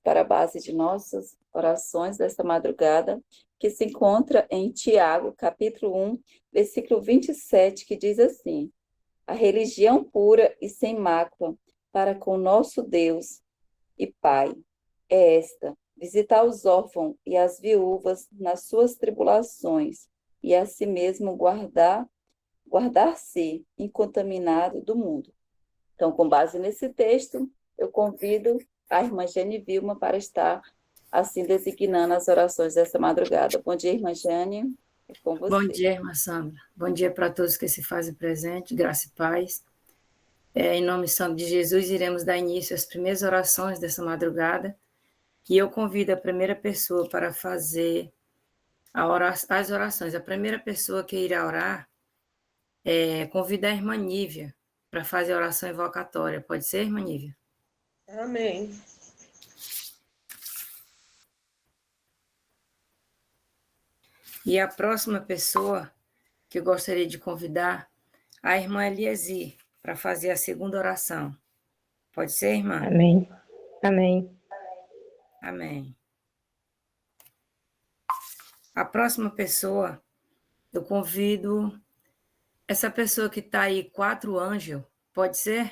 para a base de nossas orações desta madrugada, que se encontra em Tiago, capítulo 1, versículo 27, que diz assim: a religião pura e sem mácula para com nosso Deus e Pai é esta: visitar os órfãos e as viúvas nas suas tribulações, e a si mesmo guardar-se incontaminado do mundo. Então, com base nesse texto, eu convido a irmã Jane Vilma para estar assim designando as orações dessa madrugada. Bom dia, irmã Jane. É com você. Bom dia, irmã Sandra. Bom dia para todos que se fazem presente, graça e paz. Em nome santo de Jesus, iremos dar início às primeiras orações dessa madrugada, e eu convido a primeira pessoa para fazer as orações. A primeira pessoa que irá orar convida a irmã Nívia para fazer a oração invocatória. Pode ser, irmã Nívia? Amém. E a próxima pessoa que eu gostaria de convidar, a irmã Eliezer, para fazer a segunda oração. Pode ser, irmã? Amém. Amém. Amém. A próxima pessoa, eu convido essa pessoa que está aí, 4 anjos, pode ser?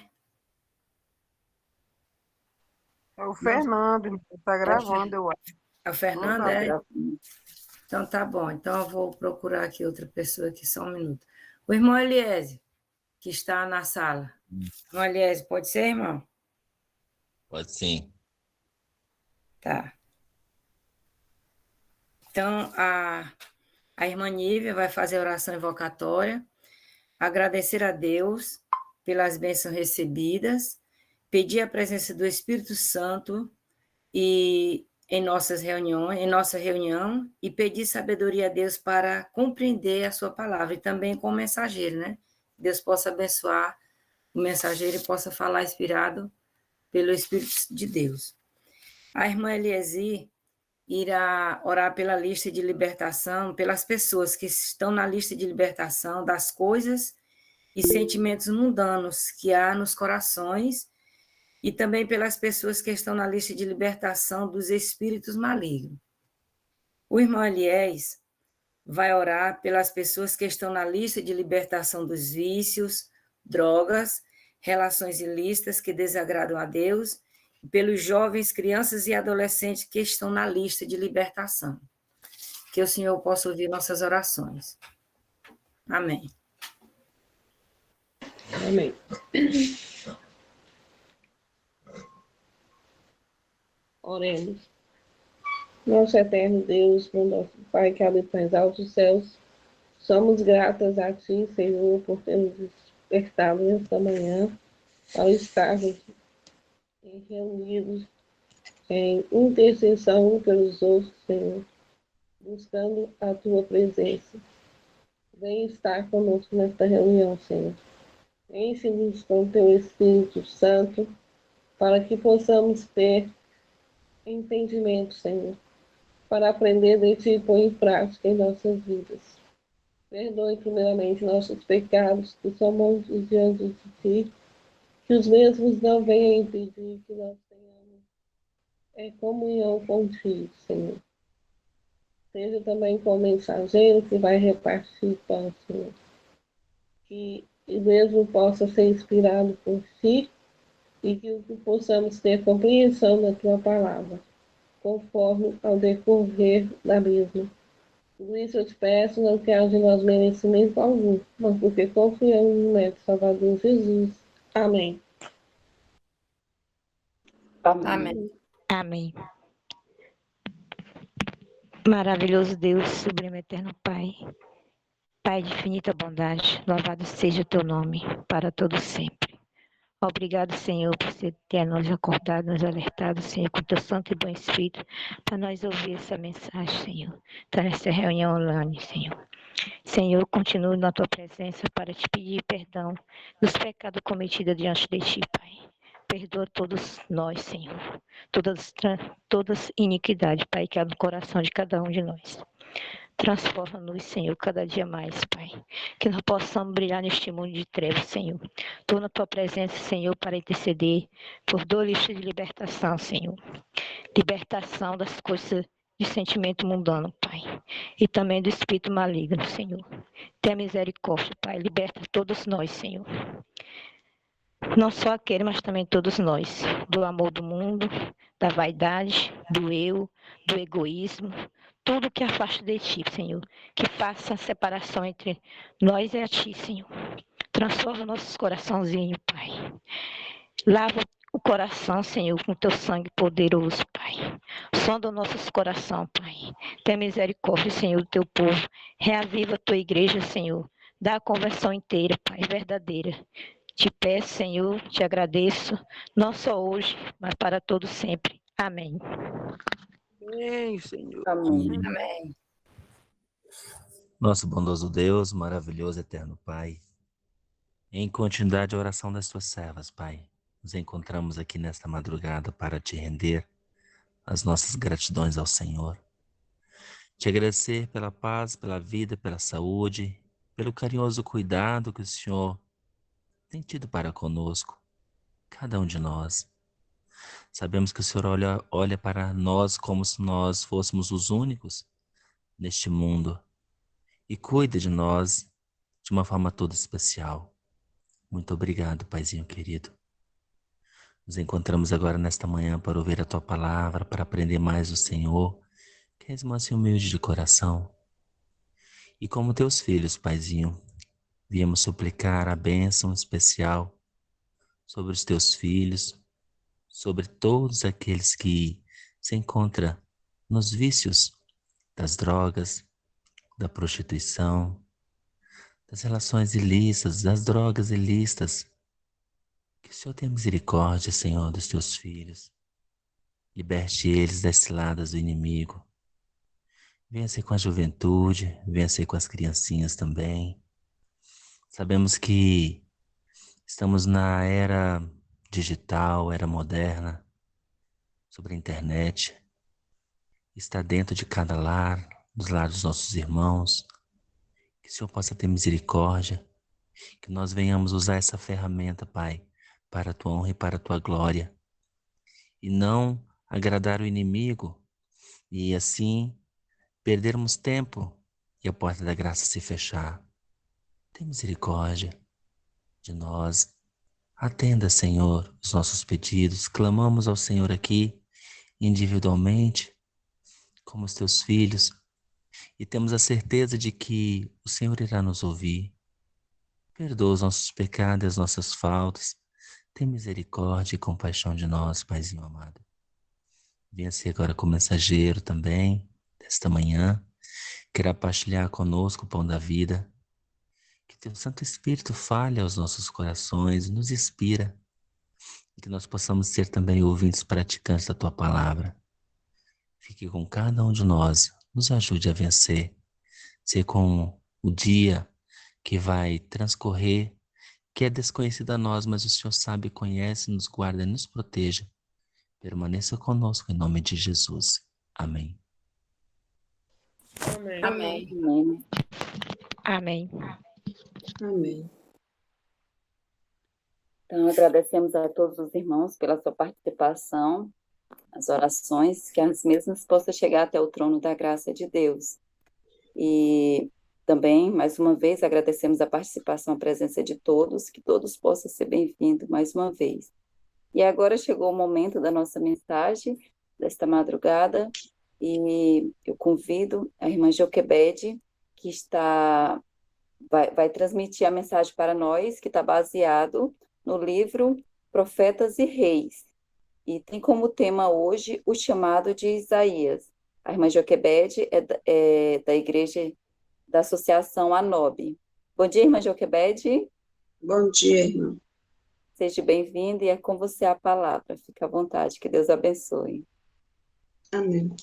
É o Fernando, está gravando, eu acho. É o Fernando, Tá é? Então tá bom. Então eu vou procurar aqui outra pessoa aqui, só um minuto. O irmão Eliezer, que está na sala. Irmão Eliezer, pode ser, irmão? Pode sim. Tá. Então, a irmã Nívia vai fazer a oração invocatória, agradecer a Deus pelas bênçãos recebidas, pedir a presença do Espírito Santo e em nossa reunião, e pedir sabedoria a Deus para compreender a sua palavra, e também com o mensageiro, né? Deus possa abençoar o mensageiro e possa falar inspirado pelo Espírito de Deus. A irmã Eliezer irá orar pela lista de libertação, pelas pessoas que estão na lista de libertação das coisas e sentimentos mundanos que há nos corações, e também pelas pessoas que estão na lista de libertação dos espíritos malignos. O irmão Eliés vai orar pelas pessoas que estão na lista de libertação dos vícios, drogas, relações ilícitas que desagradam a Deus, e pelos jovens, crianças e adolescentes que estão na lista de libertação. Que o Senhor possa ouvir nossas orações. Amém. Amém. Oremos. Nosso eterno Deus, nosso Pai que habita nos altos céus, somos gratas a Ti, Senhor, por termos despertado nesta manhã, ao estarmos reunidos em intercessão um pelos outros, Senhor, buscando a Tua presença. Vem estar conosco nesta reunião, Senhor. Enche-nos com Teu Espírito Santo, para que possamos ter entendimento, Senhor, para aprender de Ti e pôr em prática em nossas vidas. Perdoe primeiramente nossos pecados, que somos diante de Ti, que os mesmos não venham impedir que nós tenhamos comunhão contigo, Senhor. Seja também com o mensageiro que vai repartir pão, Senhor. Que o mesmo possa ser inspirado por Ti e que possamos ter compreensão da Tua palavra, conforme ao decorrer da mesma. Tudo isso eu te peço, não quero de nós merecimento algum, mas porque confiamos no nosso Salvador Jesus. Amém. Amém. Amém. Maravilhoso Deus, sublime eterno Pai, Pai de infinita bondade, louvado seja o Teu nome, para todo sempre. Obrigado, Senhor, por ter nos acordado, nos alertado, Senhor, com Teu santo e bom Espírito, para nós ouvir essa mensagem, Senhor. Está nessa reunião online, Senhor. Senhor, continuo na Tua presença para te pedir perdão dos pecados cometidos diante de Ti, Pai. Perdoa todos nós, Senhor. Todas iniquidades, Pai, que há no coração de cada um de nós. Transforma-nos, Senhor, cada dia mais, Pai. Que nós possamos brilhar neste mundo de trevas, Senhor. Estou na Tua presença, Senhor, para interceder por 2 listas de libertação, Senhor. libertação das coisas de sentimento mundano, Pai, e também do espírito maligno, Senhor. Tenha misericórdia, Pai, liberta todos nós, Senhor. Não só aquele, mas também todos nós, do amor do mundo, da vaidade, do eu, do egoísmo, tudo que afasta de Ti, Senhor, que faça a separação entre nós e a Ti, Senhor. Transforma nossos coraçãozinhos, Pai. Lava o coração, Senhor, com Teu sangue poderoso, Pai. Sonda os nossos corações, Pai. Tenha misericórdia, Senhor, do Teu povo. Reaviva a Tua igreja, Senhor. Dá a conversão inteira, Pai, verdadeira. Te peço, Senhor, te agradeço, não só hoje, mas para todo sempre. Amém. Amém, Senhor. Amém. Amém. Nosso bondoso Deus, maravilhoso eterno Pai, em continuidade à oração das tuas servas, Pai, nos encontramos aqui nesta madrugada para te render as nossas gratidões ao Senhor. Te agradecer pela paz, pela vida, pela saúde, pelo carinhoso cuidado que o Senhor tem tido para conosco, cada um de nós. Sabemos que o Senhor olha para nós como se nós fôssemos os únicos neste mundo e cuida de nós de uma forma toda especial. Muito obrigado, Paizinho querido. Nos encontramos agora nesta manhã para ouvir a Tua palavra, para aprender mais do Senhor, que és manso e humilde de coração. E como Teus filhos, Paizinho, viemos suplicar a bênção especial sobre os Teus filhos, sobre todos aqueles que se encontram nos vícios das drogas, da prostituição, das relações ilícitas, das drogas ilícitas. Que o Senhor tenha misericórdia, Senhor, dos Teus filhos. Liberte eles das ciladas do inimigo. Venha ser com a juventude, venha ser com as criancinhas também. Sabemos que estamos na era digital, era moderna, sobre a internet. Está dentro de cada lar, dos lares dos nossos irmãos. Que o Senhor possa ter misericórdia, que nós venhamos usar essa ferramenta, Pai, para a Tua honra e para a Tua glória. E não agradar o inimigo e assim perdermos tempo e a porta da graça se fechar. Tem misericórdia de nós. Atenda, Senhor, os nossos pedidos. Clamamos ao Senhor aqui, individualmente, como os Teus filhos, e temos a certeza de que o Senhor irá nos ouvir. Perdoa os nossos pecados e as nossas faltas. Tem misericórdia e compaixão de nós, Paizinho amado. Venha ser agora como mensageiro também, desta manhã. Queira partilhar conosco o pão da vida. Que Teu Santo Espírito fale aos nossos corações, nos inspira. E que nós possamos ser também ouvintes praticantes da Tua palavra. Fique com cada um de nós, nos ajude a vencer. Ser com o dia que vai transcorrer, que é desconhecido a nós, mas o Senhor sabe, conhece, nos guarda e nos proteja. Permaneça conosco em nome de Jesus. Amém. Amém. Amém. Amém. Amém. Amém. Então, agradecemos a todos os irmãos pela sua participação, as orações, que as mesmas possam chegar até o trono da graça de Deus. E também, mais uma vez, agradecemos a participação, a presença de todos, que todos possam ser bem-vindos mais uma vez. E agora chegou o momento da nossa mensagem desta madrugada, e eu convido a irmã Joquebede, que vai transmitir a mensagem para nós, que está baseado no livro Profetas e Reis. E tem como tema hoje o chamado de Isaías. A irmã Joquebede é da igreja da Associação ANOB. Bom dia, irmã Joquebede. Bom dia, irmão. Seja bem-vinda e é com você a palavra. Fique à vontade, que Deus abençoe. Amém.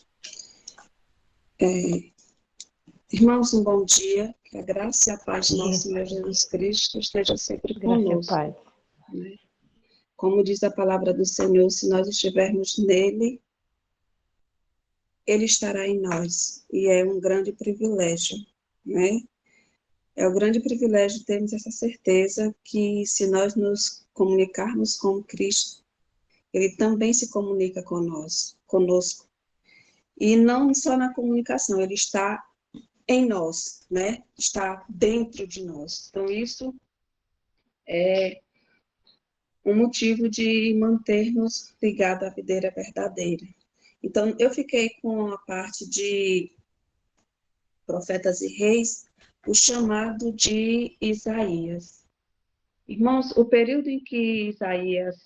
Irmãos, um bom dia. Que a graça e a paz de nosso Senhor Jesus Cristo esteja sempre Graça e conosco. paz. Né? Como diz a palavra do Senhor, se nós estivermos nele, ele estará em nós. E é um grande privilégio, né? É um grande privilégio termos essa certeza que se nós nos comunicarmos com Cristo, ele também se comunica conosco. conosco. E não só na comunicação, ele está em nós, né? Está dentro de nós. Então, isso é um motivo de mantermos ligados à videira verdadeira. Então, eu fiquei com a parte de Profetas e Reis, o chamado de Isaías. Irmãos, o período em que Isaías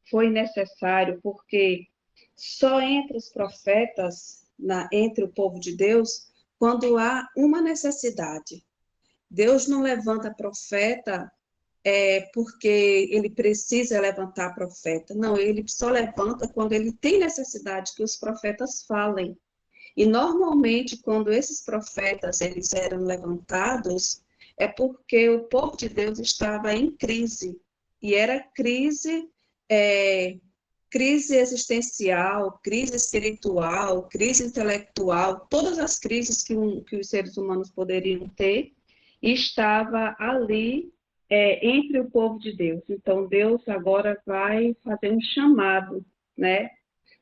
foi necessário, porque só entre os profetas, entre o povo de Deus, quando há uma necessidade. Deus não levanta profeta porque ele precisa levantar profeta. Não, ele só levanta quando ele tem necessidade que os profetas falem. E normalmente, quando esses profetas eles eram levantados, é porque o povo de Deus estava em crise. E era crise, crise existencial, crise espiritual, crise intelectual, todas as crises que os seres humanos poderiam ter, estava ali entre o povo de Deus. Então, Deus agora vai fazer um chamado, né?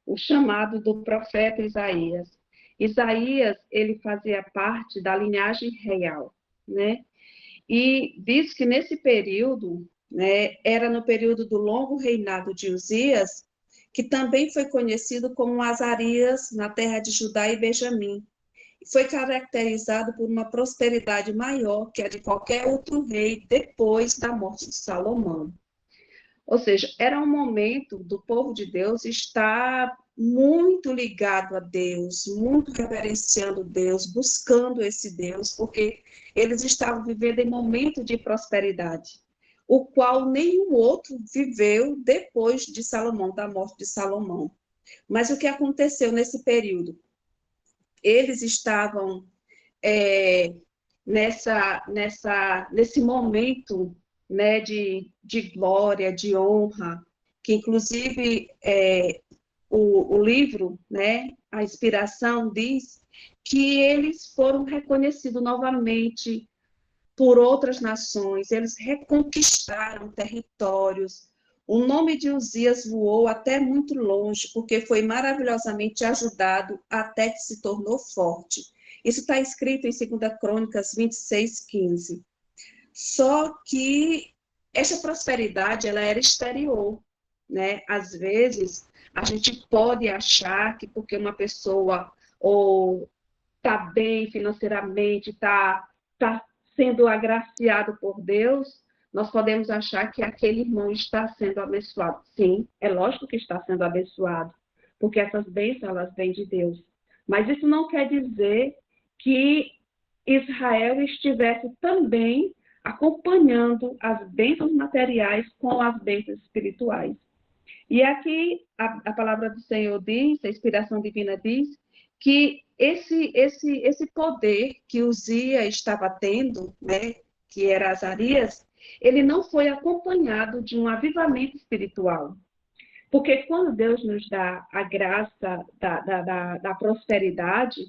O chamado do profeta Isaías. Isaías, ele fazia parte da linhagem real, né? E diz que nesse período, né, era no período do longo reinado de Uzias, que também foi conhecido como Azarias na terra de Judá e Benjamim. Foi caracterizado por uma prosperidade maior que a de qualquer outro rei depois da morte de Salomão. Ou seja, era um momento do povo de Deus estar muito ligado a Deus, muito reverenciando Deus, buscando esse Deus, porque eles estavam vivendo em momento de prosperidade, o qual nenhum outro viveu depois de Salomão, da morte de Salomão. Mas o que aconteceu nesse período? Eles estavam nesse momento, né, de glória, de honra, que inclusive o livro, né, a inspiração diz que eles foram reconhecidos novamente por outras nações, eles reconquistaram territórios. O nome de Uzias voou até muito longe, porque foi maravilhosamente ajudado até que se tornou forte. Isso está escrito em 2 Crônicas 26:15. Só que essa prosperidade, ela era exterior, né? Às vezes, a gente pode achar que porque uma pessoa ou está bem financeiramente, está sendo agraciado por Deus, nós podemos achar que aquele irmão está sendo abençoado. Sim, é lógico que está sendo abençoado, porque essas bênçãos, elas vêm de Deus. Mas isso não quer dizer que Israel estivesse também acompanhando as bênçãos materiais com as bênçãos espirituais. E aqui a palavra do Senhor diz, a inspiração divina diz, que esse poder que Uzias estava tendo, né, que era Azarias, ele não foi acompanhado de um avivamento espiritual. Porque quando Deus nos dá a graça da prosperidade,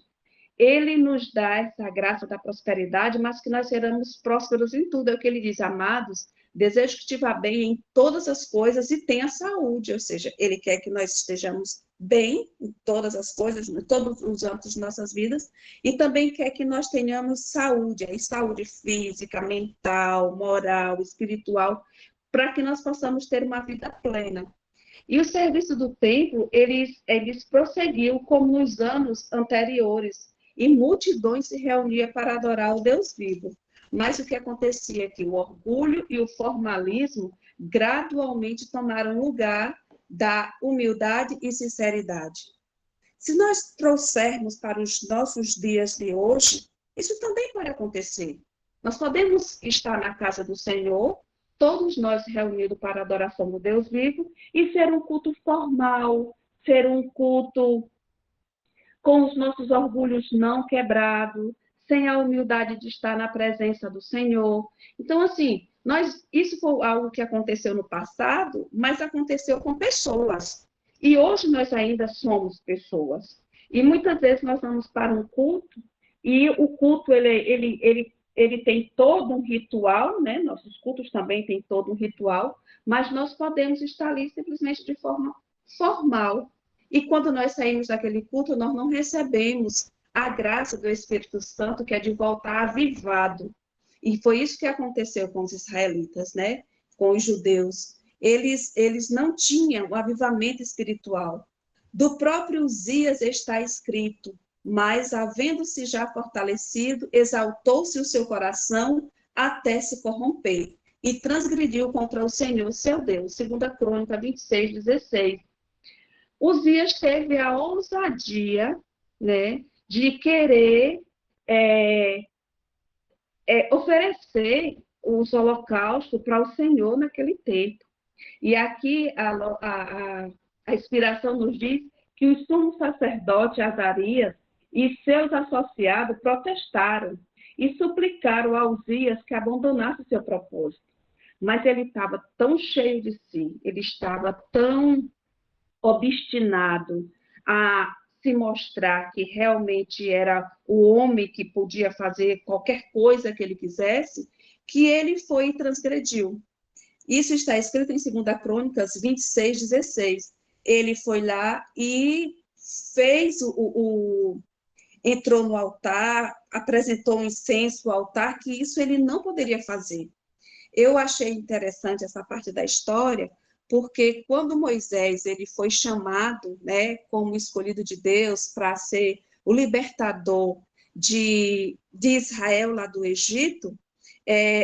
ele nos dá essa graça da prosperidade, mas que nós seremos prósperos em tudo. É o que ele diz, amados, desejo que te vá bem em todas as coisas e tenha saúde. Ou seja, ele quer que nós estejamos bem em todas as coisas, em todos os âmbitos de nossas vidas, e também quer que nós tenhamos saúde, aí saúde física, mental, moral, espiritual, para que nós possamos ter uma vida plena. E o serviço do templo, eles prosseguiu como nos anos anteriores, e multidões se reuniam para adorar o Deus vivo. Mas o que acontecia é que o orgulho e o formalismo gradualmente tomaram lugar da humildade e sinceridade. Se nós trouxermos para os nossos dias de hoje, isso também pode acontecer. Nós podemos estar na casa do Senhor, todos nós reunidos para a adoração do Deus vivo, e ser um culto formal, ser um culto com os nossos orgulhos não quebrados, sem a humildade de estar na presença do Senhor. Então, assim, isso foi algo que aconteceu no passado, mas aconteceu com pessoas. E hoje nós ainda somos pessoas. E muitas vezes nós vamos para um culto, e o culto, ele tem todo um ritual, né? Nossos cultos também têm todo um ritual, mas nós podemos estar ali simplesmente de forma formal. E quando nós saímos daquele culto, nós não recebemos a graça do Espírito Santo, que é de voltar avivado. E foi isso que aconteceu com os israelitas, né? Com os judeus. Eles não tinham o avivamento espiritual. Do próprio Uzias está escrito: mas, havendo-se já fortalecido, exaltou-se o seu coração até se corromper, e transgrediu contra o Senhor, seu Deus. 2 Crônica 26, 16. Uzias teve a ousadia, né, de querer oferecer os holocaustos para o Senhor naquele tempo. E aqui a inspiração nos diz que o sumo sacerdote Azarias e seus associados protestaram e suplicaram a Uzias que abandonasse seu propósito. Mas ele estava tão cheio de si, ele estava tão obstinado a se mostrar que realmente era o homem que podia fazer qualquer coisa que ele quisesse, que ele foi e transgrediu. Isso está escrito em 2 Crônicas 26, 16. Ele foi lá e fez entrou no altar, apresentou um incenso ao altar, que isso ele não poderia fazer. Eu achei interessante essa parte da história, porque quando Moisés ele foi chamado, né, como escolhido de Deus para ser o libertador de Israel lá do Egito,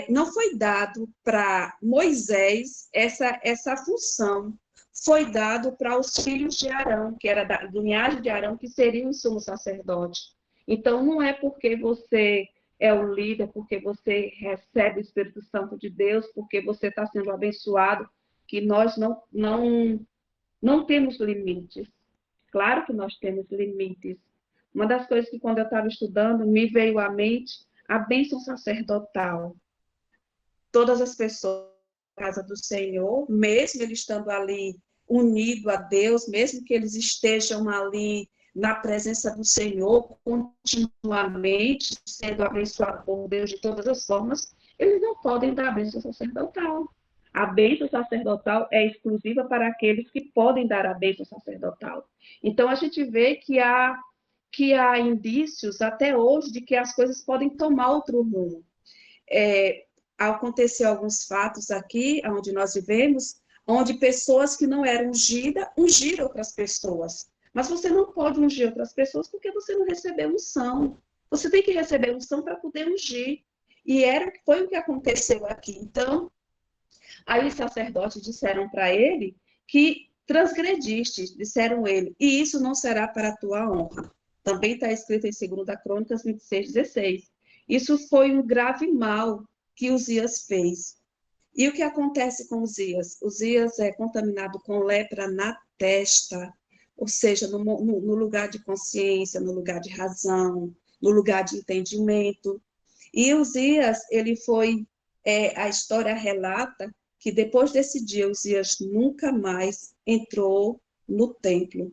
não foi dado para Moisés essa função, foi dado para os filhos de Arão, que era da linhagem de Arão, que seriam o sumo sacerdote. Então, não é porque você é o líder, porque você recebe o Espírito Santo de Deus, porque você está sendo abençoado, que nós não temos limites. Claro que nós temos limites. Uma das coisas que, quando eu estava estudando, me veio à mente a bênção sacerdotal. Todas as pessoas da casa do Senhor, mesmo ele estando ali unido a Deus, mesmo que eles estejam ali na presença do Senhor, continuamente sendo abençoados por Deus de todas as formas, eles não podem dar a bênção sacerdotal. A bênção sacerdotal é exclusiva para aqueles que podem dar a bênção sacerdotal. Então, a gente vê que há indícios, até hoje, de que as coisas podem tomar outro rumo. Aconteceu alguns fatos aqui, onde nós vivemos, onde pessoas que não eram ungidas, ungiram outras pessoas. Mas você não pode ungir outras pessoas porque você não recebeu unção. Você tem que receber unção para poder ungir. E foi o que aconteceu aqui. Então, aí os sacerdotes disseram para ele que transgrediste, disseram ele, e isso não será para a tua honra. Também está escrito em 2 Crônicas 26, 16. Isso foi um grave mal que Uzias fez. E o que acontece com Uzias? Uzias é contaminado com lepra na testa, ou seja, no lugar de consciência, no lugar de razão, no lugar de entendimento. E Uzias, ele foi, a história relata que depois desse dia, Uzias nunca mais entrou no templo.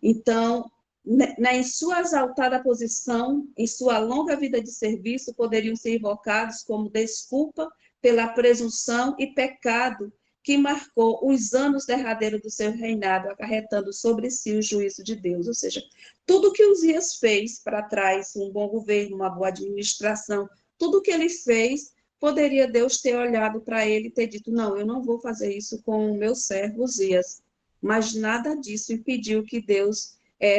Então, em sua exaltada posição, em sua longa vida de serviço, poderiam ser invocados como desculpa pela presunção e pecado que marcou os anos derradeiros do seu reinado, acarretando sobre si o juízo de Deus. Ou seja, tudo que Uzias fez para trás, um bom governo, uma boa administração, tudo que ele fez, poderia Deus ter olhado para ele e ter dito, não, eu não vou fazer isso com o meu servo Uzias. Mas nada disso impediu que Deus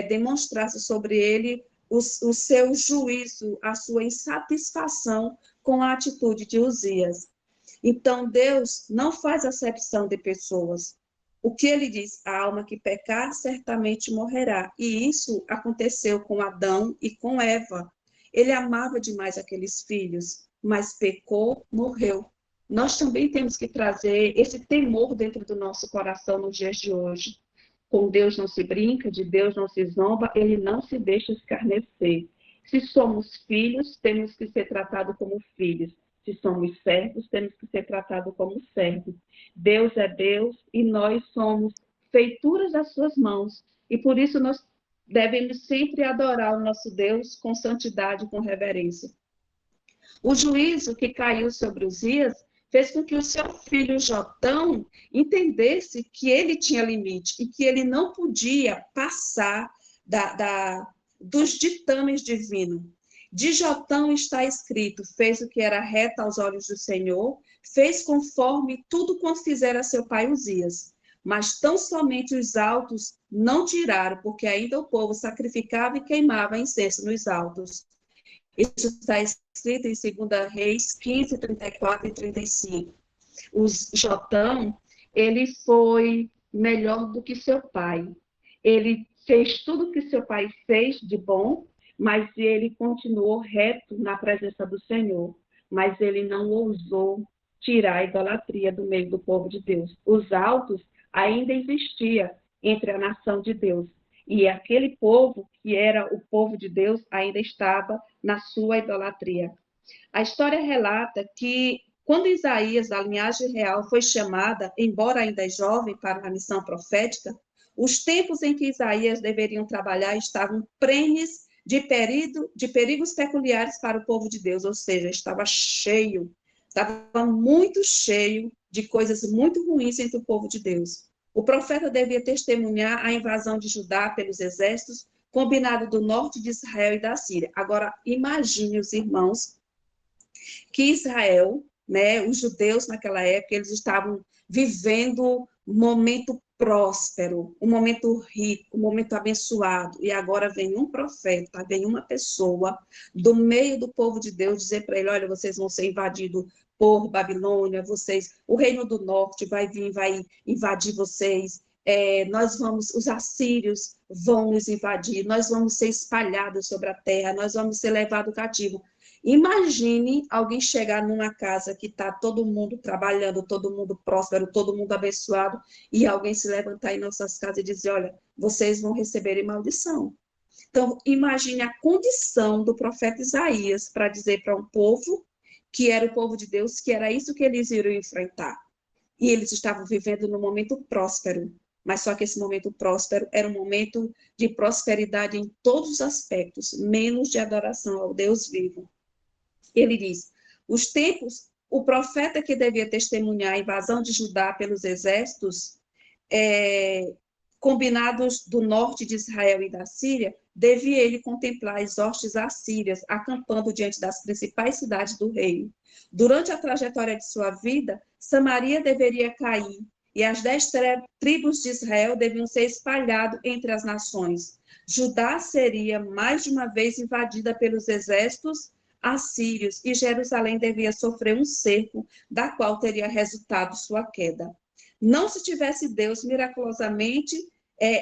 demonstrasse sobre ele o seu juízo, a sua insatisfação com a atitude de Uzias. Então, Deus não faz acepção de pessoas. O que ele diz? A alma que pecar certamente morrerá. E isso aconteceu com Adão e com Eva. Ele amava demais aqueles filhos, mas pecou, morreu. Nós também temos que trazer esse temor dentro do nosso coração nos dias de hoje. Com Deus não se brinca, de Deus não se zomba, ele não se deixa escarnecer. Se somos filhos, temos que ser tratados como filhos. Se somos servos, temos que ser tratados como servos. Deus é Deus e nós somos feituras das suas mãos. E por isso nós devemos sempre adorar o nosso Deus com santidade e com reverência. O juízo que caiu sobre Uzias fez com que o seu filho Jotão entendesse que ele tinha limite e que ele não podia passar dos ditames divinos. De Jotão está escrito: fez o que era reto aos olhos do Senhor, fez conforme tudo quanto fizera seu pai Uzias. Mas tão somente os altos não tiraram, porque ainda o povo sacrificava e queimava incenso nos altos. Isso está escrito em 2 Reis 15, 34 e 35. O Jotão, ele foi melhor do que seu pai. Ele fez tudo o que seu pai fez de bom, mas ele continuou reto na presença do Senhor. Mas ele não ousou tirar a idolatria do meio do povo de Deus. Os altos ainda existiam entre a nação de Deus. E aquele povo, que era o povo de Deus, ainda estava na sua idolatria. A história relata que, quando Isaías, da linhagem real, foi chamada, embora ainda jovem, para a missão profética, os tempos em que Isaías deveriam trabalhar estavam prenhes de perigos peculiares para o povo de Deus, ou seja, estava muito cheio de coisas muito ruins entre o povo de Deus. O profeta devia testemunhar a invasão de Judá pelos exércitos combinados do norte de Israel e da Síria. Agora, imagine os irmãos que Israel, né, os judeus naquela época, eles estavam vivendo um momento próspero, um momento rico, um momento abençoado, e agora vem um profeta, vem uma pessoa do meio do povo de Deus dizer para ele: olha, vocês vão ser invadidos por Babilônia, o reino do norte vai vir, vai invadir vocês, os assírios vão nos invadir, nós vamos ser espalhados sobre a terra, nós vamos ser levados cativo. Imagine alguém chegar numa casa que está todo mundo trabalhando, todo mundo próspero, todo mundo abençoado, e alguém se levantar em nossas casas e dizer: olha, vocês vão receber maldição. Então, imagine a condição do profeta Isaías para dizer para um povo que era o povo de Deus, que era isso que eles iriam enfrentar. E eles estavam vivendo num momento próspero, mas só que esse momento próspero era um momento de prosperidade em todos os aspectos, menos de adoração ao Deus vivo. Ele diz: os tempos, o profeta que devia testemunhar a invasão de Judá pelos exércitos combinados do norte de Israel e da Síria, devia ele contemplar as hostes assírias acampando diante das principais cidades do reino. Durante a trajetória de sua vida, Samaria deveria cair, e as 10 tribos de Israel deviam ser espalhadas entre as nações. Judá seria mais de uma vez invadida pelos exércitos assírios, e Jerusalém devia sofrer um cerco, da qual teria resultado sua queda. Não se tivesse Deus miraculosamente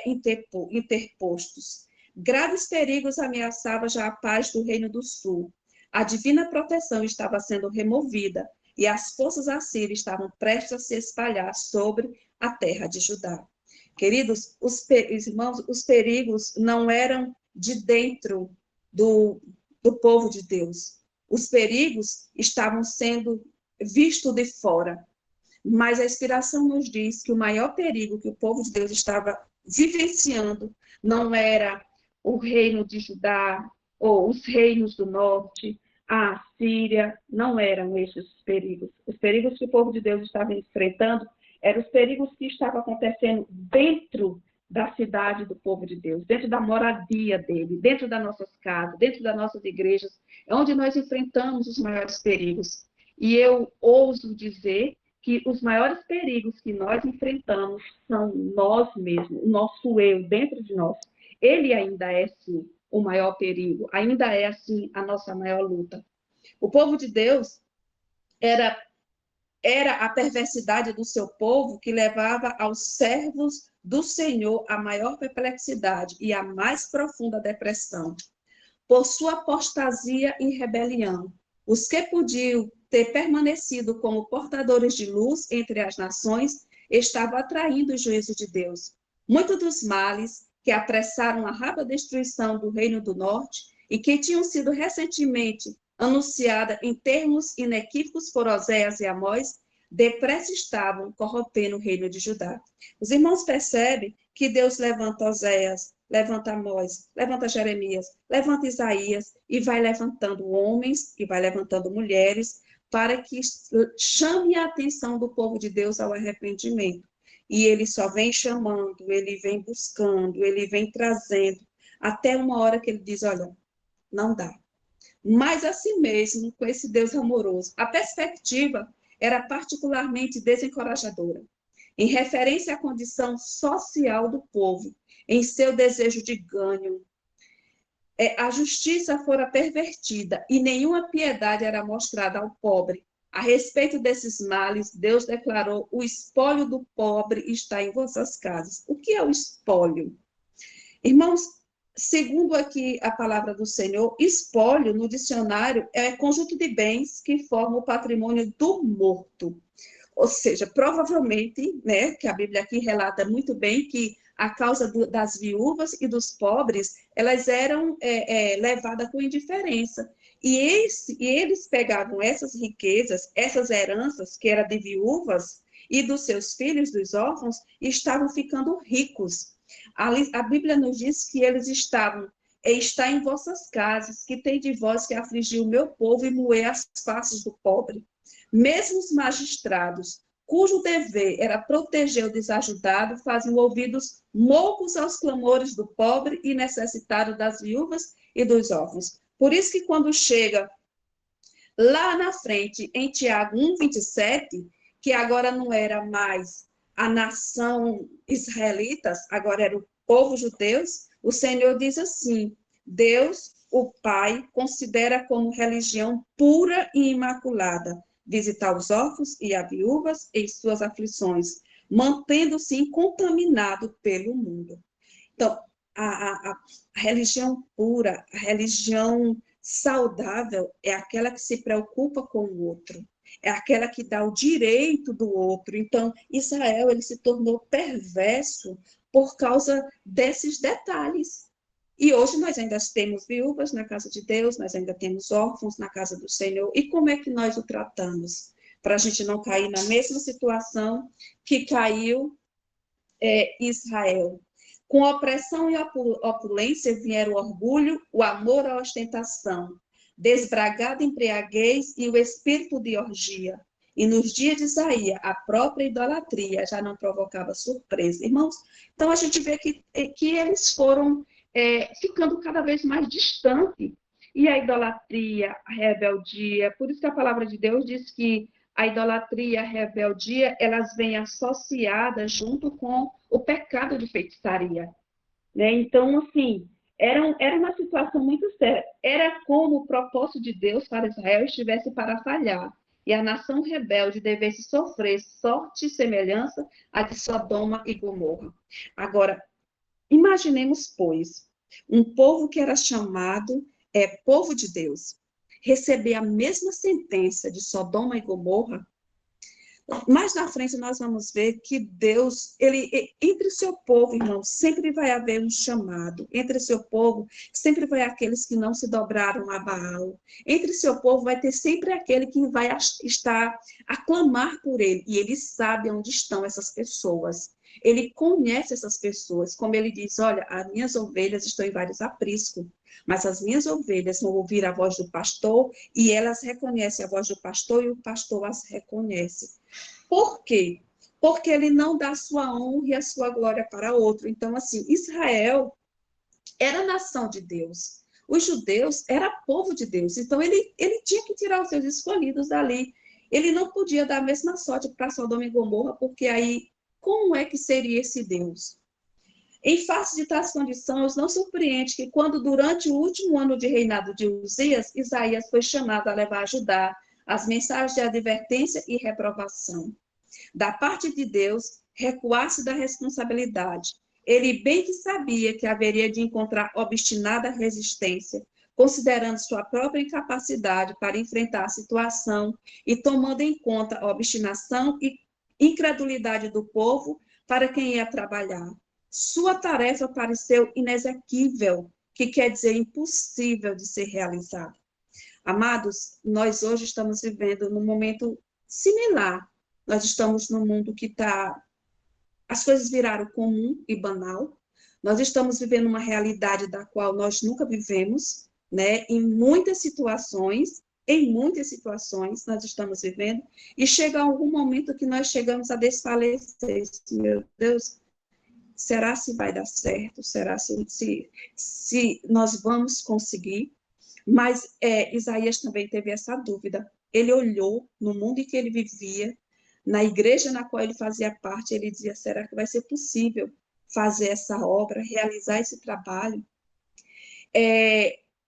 interpostos. Graves perigos ameaçavam já a paz do Reino do Sul. A divina proteção estava sendo removida e as forças assírias estavam prestes a se espalhar sobre a terra de Judá. Queridos, irmãos, os perigos não eram de dentro do povo de Deus. Os perigos estavam sendo vistos de fora. Mas a inspiração nos diz que o maior perigo que o povo de Deus estava vivenciando não era o reino de Judá ou os reinos do norte, a Síria, não eram esses os perigos. Os perigos que o povo de Deus estava enfrentando eram os perigos que estavam acontecendo dentro da cidade do povo de Deus, dentro da moradia dele, dentro das nossas casas, dentro das nossas igrejas, é onde nós enfrentamos os maiores perigos. E eu ouso dizer que os maiores perigos que nós enfrentamos são nós mesmos, o nosso eu dentro de nós. Ele ainda é, sim, o maior perigo, ainda é, assim, a nossa maior luta. O povo de Deus era a perversidade do seu povo que levava aos servos do Senhor a maior perplexidade e a mais profunda depressão. Por sua apostasia e rebelião, os que podiam ter permanecido como portadores de luz entre as nações estavam atraindo o juízo de Deus. Muitos dos males que apressaram a rápida destruição do Reino do Norte e que tinham sido recentemente anunciada em termos inequívocos por Oséias e Amós, depressa estavam corrompendo o reino de Judá. Os irmãos percebem que Deus levanta Oséias, levanta Amós, levanta Jeremias, levanta Isaías e vai levantando homens e vai levantando mulheres para que chame a atenção do povo de Deus ao arrependimento. E ele só vem chamando, ele vem buscando, ele vem trazendo, até uma hora que ele diz, olha, não dá. Mas assim mesmo, com esse Deus amoroso, a perspectiva era particularmente desencorajadora, em referência à condição social do povo, em seu desejo de ganho. A justiça fora pervertida e nenhuma piedade era mostrada ao pobre. A respeito desses males, Deus declarou: o espólio do pobre está em vossas casas. O que é o espólio? Irmãos, segundo aqui a palavra do Senhor, espólio no dicionário é conjunto de bens que formam o patrimônio do morto. Ou seja, provavelmente, né, que a Bíblia aqui relata muito bem que a causa das viúvas e dos pobres, elas eram levadas com indiferença. E eles pegavam essas riquezas, essas heranças que eram de viúvas e dos seus filhos, dos órfãos, e estavam ficando ricos. A Bíblia nos diz que eles está em vossas casas, que tem de vós que afligir o meu povo e moer as faces do pobre. Mesmo os magistrados, cujo dever era proteger o desajudado, faziam ouvidos moucos aos clamores do pobre e necessitado das viúvas e dos órfãos. Por isso que quando chega lá na frente, em Tiago 1:27, que agora não era mais a nação israelitas, agora era o povo judeus, o Senhor diz assim: Deus, o Pai, considera como religião pura e imaculada visitar os órfãos e as viúvas em suas aflições, mantendo-se incontaminado pelo mundo. Então, a religião pura, a religião saudável é aquela que se preocupa com o outro, é aquela que dá o direito do outro. Então, Israel ele se tornou perverso por causa desses detalhes. E hoje nós ainda temos viúvas na casa de Deus, nós ainda temos órfãos na casa do Senhor. E como é que nós o tratamos? Para a gente não cair na mesma situação que caiu Israel. Com opressão e opulência vieram o orgulho, o amor à ostentação, desbragada embriaguez e o espírito de orgia. E nos dias de Isaías, a própria idolatria já não provocava surpresa. Irmãos, então a gente vê que eles foram ficando cada vez mais distante. E a idolatria, a rebeldia, por isso que a palavra de Deus diz que a idolatria e a rebeldia, elas vêm associadas junto com o pecado de feitiçaria. Né? Então, assim, era uma situação muito séria. Era como o propósito de Deus para Israel estivesse para falhar. E a nação rebelde devesse sofrer sorte e semelhança à de Sodoma e Gomorra. Agora, imaginemos, pois, um povo que era chamado povo de Deus, receber a mesma sentença de Sodoma e Gomorra. Mais na frente nós vamos ver que Deus, entre o seu povo, irmão, sempre vai haver um chamado. Entre o seu povo, sempre vai aqueles que não se dobraram a Baal. Entre o seu povo vai ter sempre aquele que vai estar a clamar por ele. E ele sabe onde estão essas pessoas. Ele conhece essas pessoas. Como ele diz, olha, as minhas ovelhas estão em vários apriscos, mas as minhas ovelhas vão ouvir a voz do pastor e elas reconhecem a voz do pastor e o pastor as reconhece. Por quê? Porque ele não dá a sua honra e a sua glória para outro. Então, assim, Israel era nação de Deus. Os judeus era povo de Deus. Então, ele tinha que tirar os seus escolhidos dali. Ele não podia dar a mesma sorte para Sodoma e Gomorra, porque aí, como é que seria esse Deus? Em face de tais condições, não surpreende que quando, durante o último ano de reinado de Uzias, Isaías foi chamado a levar a Judá as mensagens de advertência e reprovação. Da parte de Deus, recuar-se da responsabilidade. Ele bem que sabia que haveria de encontrar obstinada resistência, considerando sua própria incapacidade para enfrentar a situação e tomando em conta a obstinação e incredulidade do povo para quem ia trabalhar. Sua tarefa pareceu inexequível, que quer dizer impossível de ser realizada. Amados, nós hoje estamos vivendo num momento similar. Nós estamos num mundo que as coisas viraram comum e banal. Nós estamos vivendo uma realidade da qual nós nunca vivemos, né? Em muitas situações, em muitas situações nós estamos vivendo, e chega algum momento que nós chegamos a desfalecer. Meu Deus, será se vai dar certo? Será se nós vamos conseguir? Mas Isaías também teve essa dúvida. Ele olhou no mundo em que ele vivia, na igreja na qual ele fazia parte, ele dizia, será que vai ser possível fazer essa obra, realizar esse trabalho?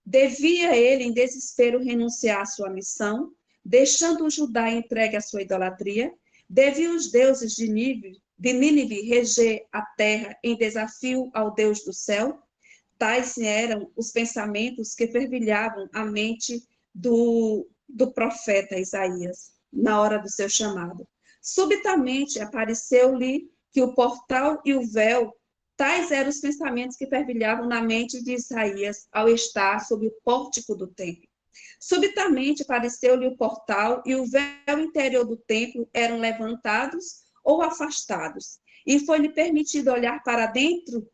Devia ele, em desespero, renunciar à sua missão, deixando o Judá entregue à sua idolatria? Devia os deuses de Nínive reger a terra em desafio ao Deus do céu? Tais eram os pensamentos que fervilhavam a mente do profeta Isaías na hora do seu chamado. Subitamente apareceu-lhe que o portal e o véu, tais eram os pensamentos que fervilhavam na mente de Isaías ao estar sob o pórtico do templo. Subitamente apareceu-lhe o portal e o véu interior do templo eram levantados ou afastados, e foi-lhe permitido olhar para dentro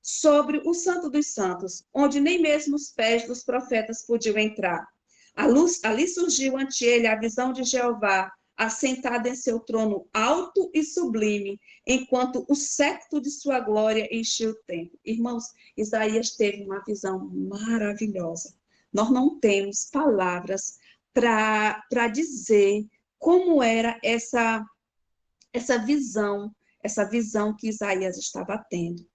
sobre o Santo dos Santos, onde nem mesmo os pés dos profetas podiam entrar. Ali surgiu ante ele a visão de Jeová, assentado em seu trono alto e sublime, enquanto o séquito de sua glória enchia o templo. Irmãos, Isaías teve uma visão maravilhosa. Nós não temos palavras para dizer como era essa visão que Isaías estava tendo.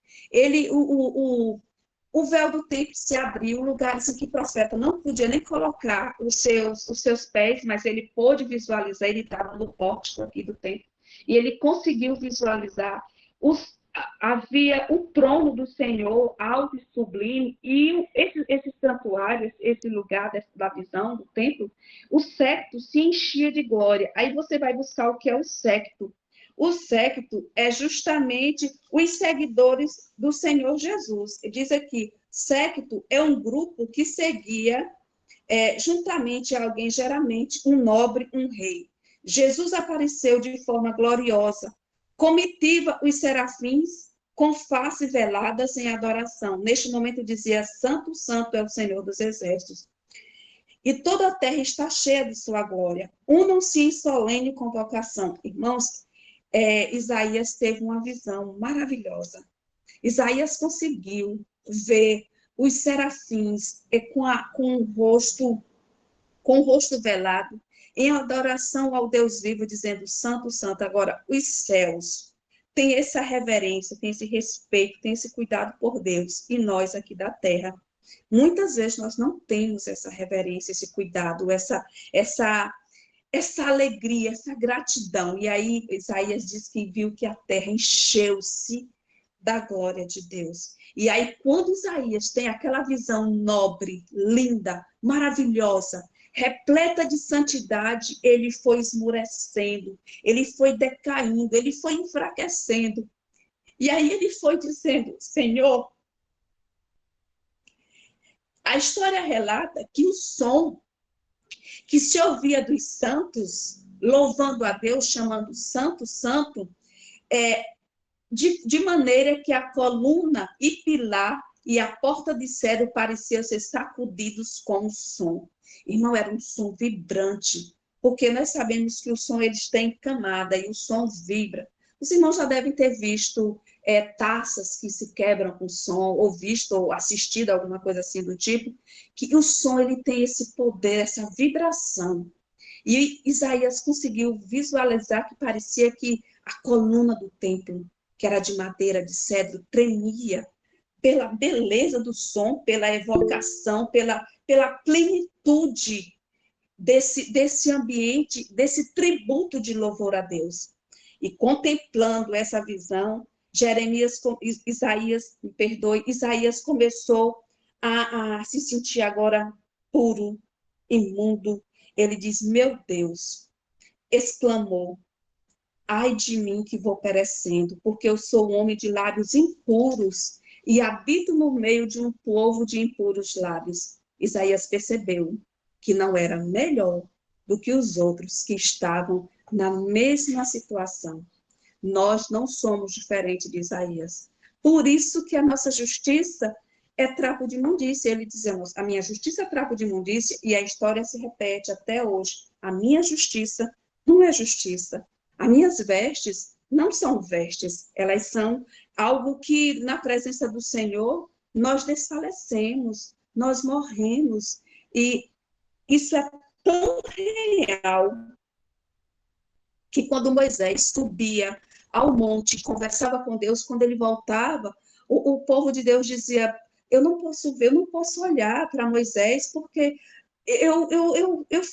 O véu do templo se abriu, lugares em que o profeta não podia nem colocar os seus pés, mas ele pôde visualizar, ele estava no pórtico aqui do templo, e ele conseguiu visualizar. Havia o trono do Senhor, alto e sublime, e esse santuário, esse lugar da visão do templo, o séquito se enchia de glória. Aí você vai buscar o que é o séquito. O séquito é justamente os seguidores do Senhor Jesus. Diz aqui, séquito é um grupo que seguia juntamente a alguém, geralmente um nobre, um rei. Jesus apareceu de forma gloriosa, comitiva os serafins com faces veladas em adoração. Neste momento dizia, Santo, Santo é o Senhor dos Exércitos. E toda a terra está cheia de sua glória. Unam-se em solene convocação. Irmãos, Isaías teve uma visão maravilhosa. Isaías conseguiu ver os serafins com o rosto velado, em adoração ao Deus vivo, dizendo Santo, Santo. Agora, os céus têm essa reverência, têm esse respeito, têm esse cuidado por Deus, e nós aqui da terra, muitas vezes nós não temos essa reverência, esse cuidado, essa alegria, essa gratidão. E aí Isaías diz que viu que a terra encheu-se da glória de Deus. E aí quando Isaías tem aquela visão nobre, linda, maravilhosa, repleta de santidade, ele foi esmurecendo, ele foi decaindo, ele foi enfraquecendo. E aí ele foi dizendo, Senhor, a história relata que o som que se ouvia dos santos, louvando a Deus, chamando Santo, Santo, de maneira que a coluna e pilar e a porta de cedro pareciam ser sacudidos com o som. Irmão, era um som vibrante, porque nós sabemos que o som eles têm camada e o som vibra. Os irmãos já devem ter visto taças que se quebram com som, ou visto ou assistido a alguma coisa assim do tipo, que o som ele tem esse poder, essa vibração. E Isaías conseguiu visualizar que parecia que a coluna do templo, que era de madeira, de cedro, tremia pela beleza do som, pela evocação, pela plenitude desse ambiente, desse tributo de louvor a Deus. E contemplando essa visão, Isaías começou a se sentir agora puro, imundo. Ele diz, meu Deus, exclamou, ai de mim que vou perecendo, porque eu sou um homem de lábios impuros e habito no meio de um povo de impuros lábios. Isaías percebeu que não era melhor do que os outros que estavam na mesma situação. Nós não somos diferentes de Isaías. Por isso que a nossa justiça é trapo de imundícia. Ele dizendo, a minha justiça é trapo de imundícia, e a história se repete até hoje. A minha justiça não é justiça. As minhas vestes não são vestes, elas são algo que, na presença do Senhor, nós desfalecemos, nós morremos. E isso é tão real que quando Moisés subia ao monte, conversava com Deus, quando ele voltava, o povo de Deus dizia, eu não posso ver, eu não posso olhar para Moisés, porque eu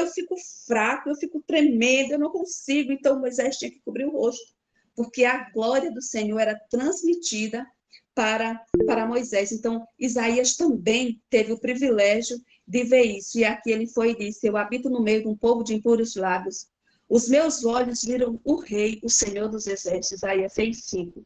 fico fraco, eu fico tremendo, eu não consigo. Então Moisés tinha que cobrir o rosto, porque a glória do Senhor era transmitida para Moisés. Então Isaías também teve o privilégio de ver isso. E aqui ele foi e disse, eu habito no meio de um povo de impuros lábios. Os meus olhos viram o Rei, o Senhor dos Exércitos, Isaías 6,5.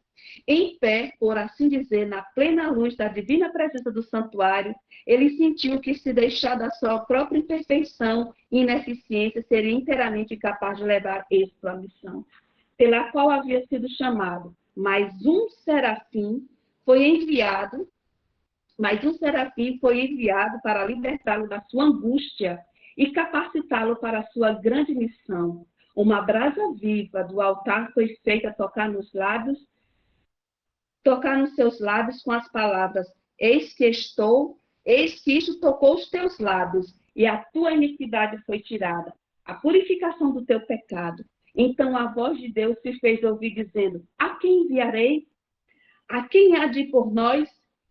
Em pé, por assim dizer, na plena luz da divina presença do santuário, ele sentiu que, se deixar da sua própria imperfeição e ineficiência, seria inteiramente incapaz de levar êxito à missão, pela qual havia sido chamado. Mas um serafim foi enviado para libertá-lo da sua angústia e capacitá-lo para a sua grande missão. Uma brasa viva do altar foi feita tocar nos seus lábios com as palavras, eis que isto tocou os teus lábios, e a tua iniquidade foi tirada, a purificação do teu pecado. Então a voz de Deus se fez ouvir, dizendo, a quem enviarei? A quem há de ir por nós?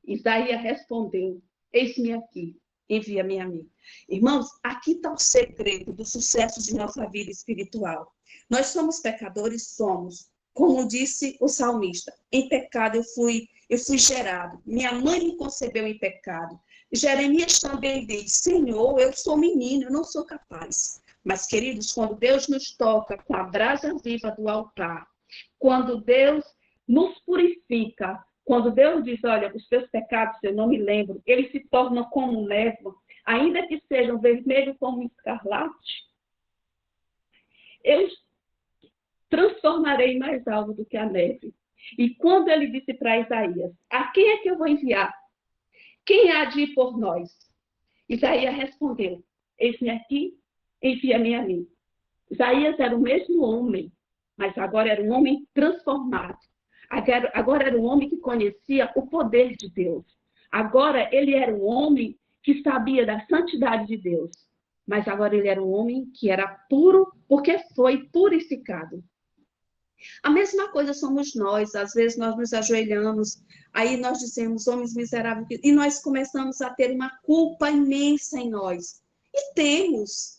Isaías respondeu, eis-me aqui, envia-me a mim. Irmãos, aqui está o segredo do sucesso de nossa vida espiritual. Nós somos pecadores, somos. Como disse o salmista, em pecado eu fui gerado. Minha mãe me concebeu em pecado. Jeremias também diz, Senhor, eu sou menino, eu não sou capaz. Mas, queridos, quando Deus nos toca com a brasa viva do altar, quando Deus nos purifica, quando Deus diz, olha, os teus pecados eu não me lembro, eles se tornam como névoa, ainda que sejam vermelhos como escarlate, eu transformarei mais algo do que a neve. E quando ele disse para Isaías, a quem é que eu vou enviar? Quem há de ir por nós? Isaías respondeu, eis-me aqui, envia-me a mim. Isaías era o mesmo homem, mas agora era um homem transformado. Agora era um homem que conhecia o poder de Deus. Agora ele era um homem que sabia da santidade de Deus. Mas agora ele era um homem que era puro porque foi purificado. A mesma coisa somos nós. Às vezes nós nos ajoelhamos, aí nós dizemos, homens miseráveis, e nós começamos a ter uma culpa imensa em nós. E temos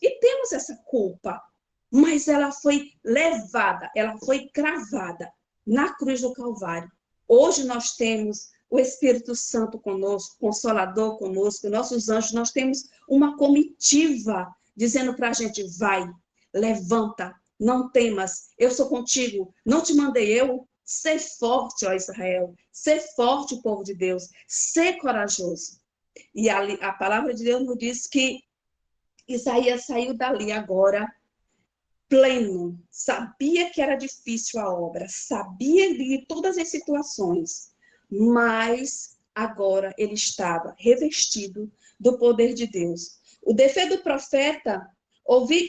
essa culpa. Mas ela foi levada, ela foi cravada na cruz do Calvário. Hoje nós temos o Espírito Santo conosco, Consolador conosco, nossos anjos, nós temos uma comitiva dizendo para a gente, vai, levanta, não temas, eu sou contigo, não te mandei eu, ser forte, ó Israel, ser forte, povo de Deus, ser corajoso. E a palavra de Deus nos diz que Isaías saiu dali agora pleno, sabia que era difícil a obra, sabia de todas as situações, mas agora ele estava revestido do poder de Deus. O defeito do profeta,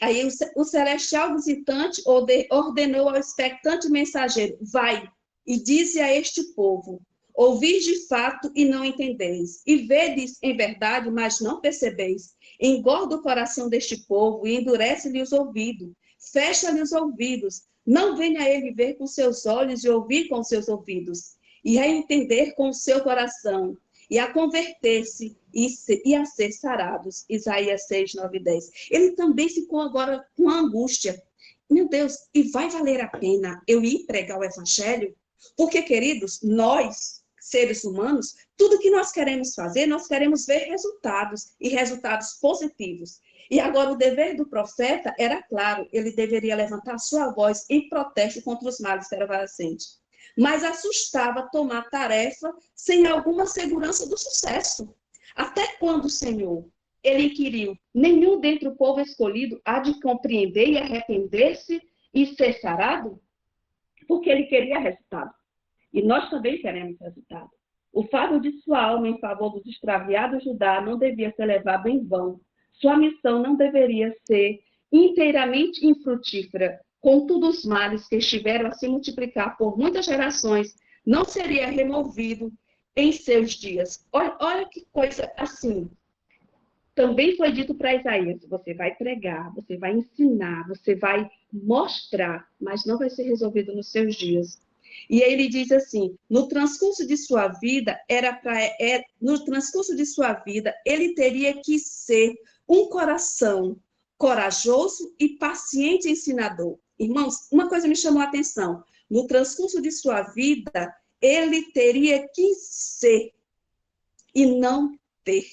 aí o celestial visitante ordenou ao expectante mensageiro, vai e dize a este povo, ouvis de fato e não entendeis, e vedes em verdade, mas não percebeis, engorda o coração deste povo e endurece-lhe os ouvidos, fecha-lhe os ouvidos, não venha ele ver com seus olhos e ouvir com seus ouvidos, e a entender com o seu coração, e a converter-se e a ser sarados. Isaías 6, 9 e 10. Ele também ficou agora com angústia. Meu Deus, e vai valer a pena eu ir pregar o evangelho? Porque, queridos, nós, seres humanos, tudo que nós queremos fazer, nós queremos ver resultados, e resultados positivos. E agora o dever do profeta era claro, ele deveria levantar sua voz em protesto contra os males prevalecentes. Mas assustava tomar tarefa sem alguma segurança do sucesso. Até quando, Senhor? Ele inquiriu, nenhum dentre o povo escolhido há de compreender e arrepender-se e ser sarado? Porque ele queria resultado. E nós também queremos resultado. O fardo de sua alma em favor dos extraviados de Judá não devia ser levado em vão. Sua missão não deveria ser inteiramente infrutífera. Contudo, os males que estiveram a se multiplicar por muitas gerações não seria removido em seus dias. Olha que coisa assim. Também foi dito para Isaías, você vai pregar, você vai ensinar, você vai mostrar, mas não vai ser resolvido nos seus dias. E aí ele diz assim, no transcurso de sua vida, ele teria que ser um coração corajoso e paciente ensinador. Irmãos, uma coisa me chamou a atenção. No transcurso de sua vida, ele teria que ser e não ter.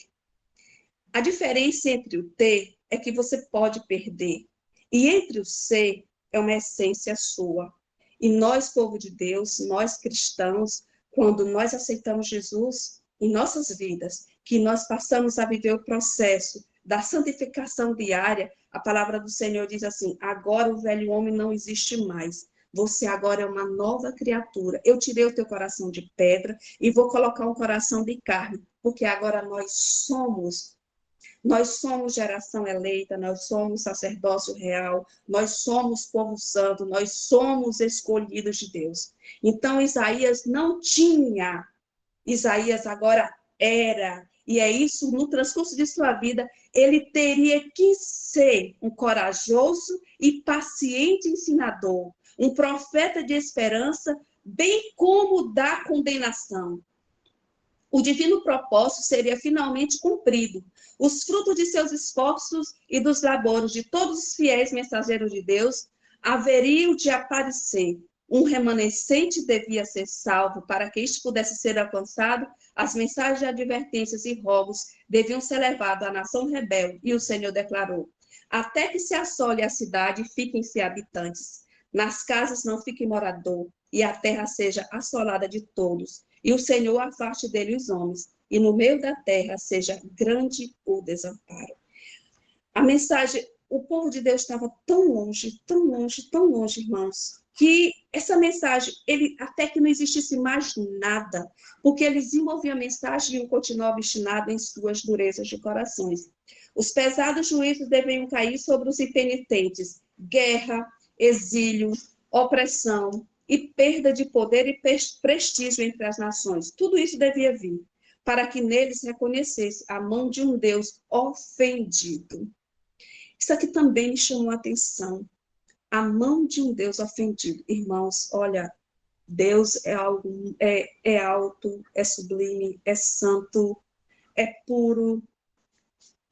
A diferença entre o ter é que você pode perder. E entre o ser é uma essência sua. E nós, povo de Deus, nós cristãos, quando nós aceitamos Jesus em nossas vidas, que nós passamos a viver o processo da santificação diária, a palavra do Senhor diz assim, agora o velho homem não existe mais. Você agora é uma nova criatura. Eu tirei o teu coração de pedra e vou colocar um coração de carne, porque agora nós somos geração eleita, nós somos sacerdócio real, nós somos povo santo, nós somos escolhidos de Deus. Então, Isaías não tinha, Isaías agora era, e é isso, no transcurso de sua vida, ele teria que ser um corajoso e paciente ensinador, um profeta de esperança, bem como da condenação. O divino propósito seria finalmente cumprido. Os frutos de seus esforços e dos labores de todos os fiéis mensageiros de Deus haveriam de aparecer. Um remanescente devia ser salvo. Para que isto pudesse ser alcançado, as mensagens de advertências e rogos deviam ser levadas à nação rebelde. E o Senhor declarou, até que se assole a cidade e fiquem-se habitantes. Nas casas não fique morador, e a terra seja assolada de todos. E o Senhor afaste dele os homens, e no meio da terra seja grande o desamparo. A mensagem, o povo de Deus estava tão longe, tão longe, tão longe, irmãos, que essa mensagem, até que não existisse mais nada, porque eles iam ouvir a mensagem e iam continuar obstinados em suas durezas de corações. Os pesados juízos deveriam cair sobre os impenitentes, guerra, exílio, opressão, e perda de poder e prestígio entre as nações. Tudo isso devia vir, para que neles reconhecesse a mão de um Deus ofendido. Isso aqui também me chamou a atenção. A mão de um Deus ofendido. Irmãos, olha, Deus é algo, é alto, é sublime, é santo, é puro,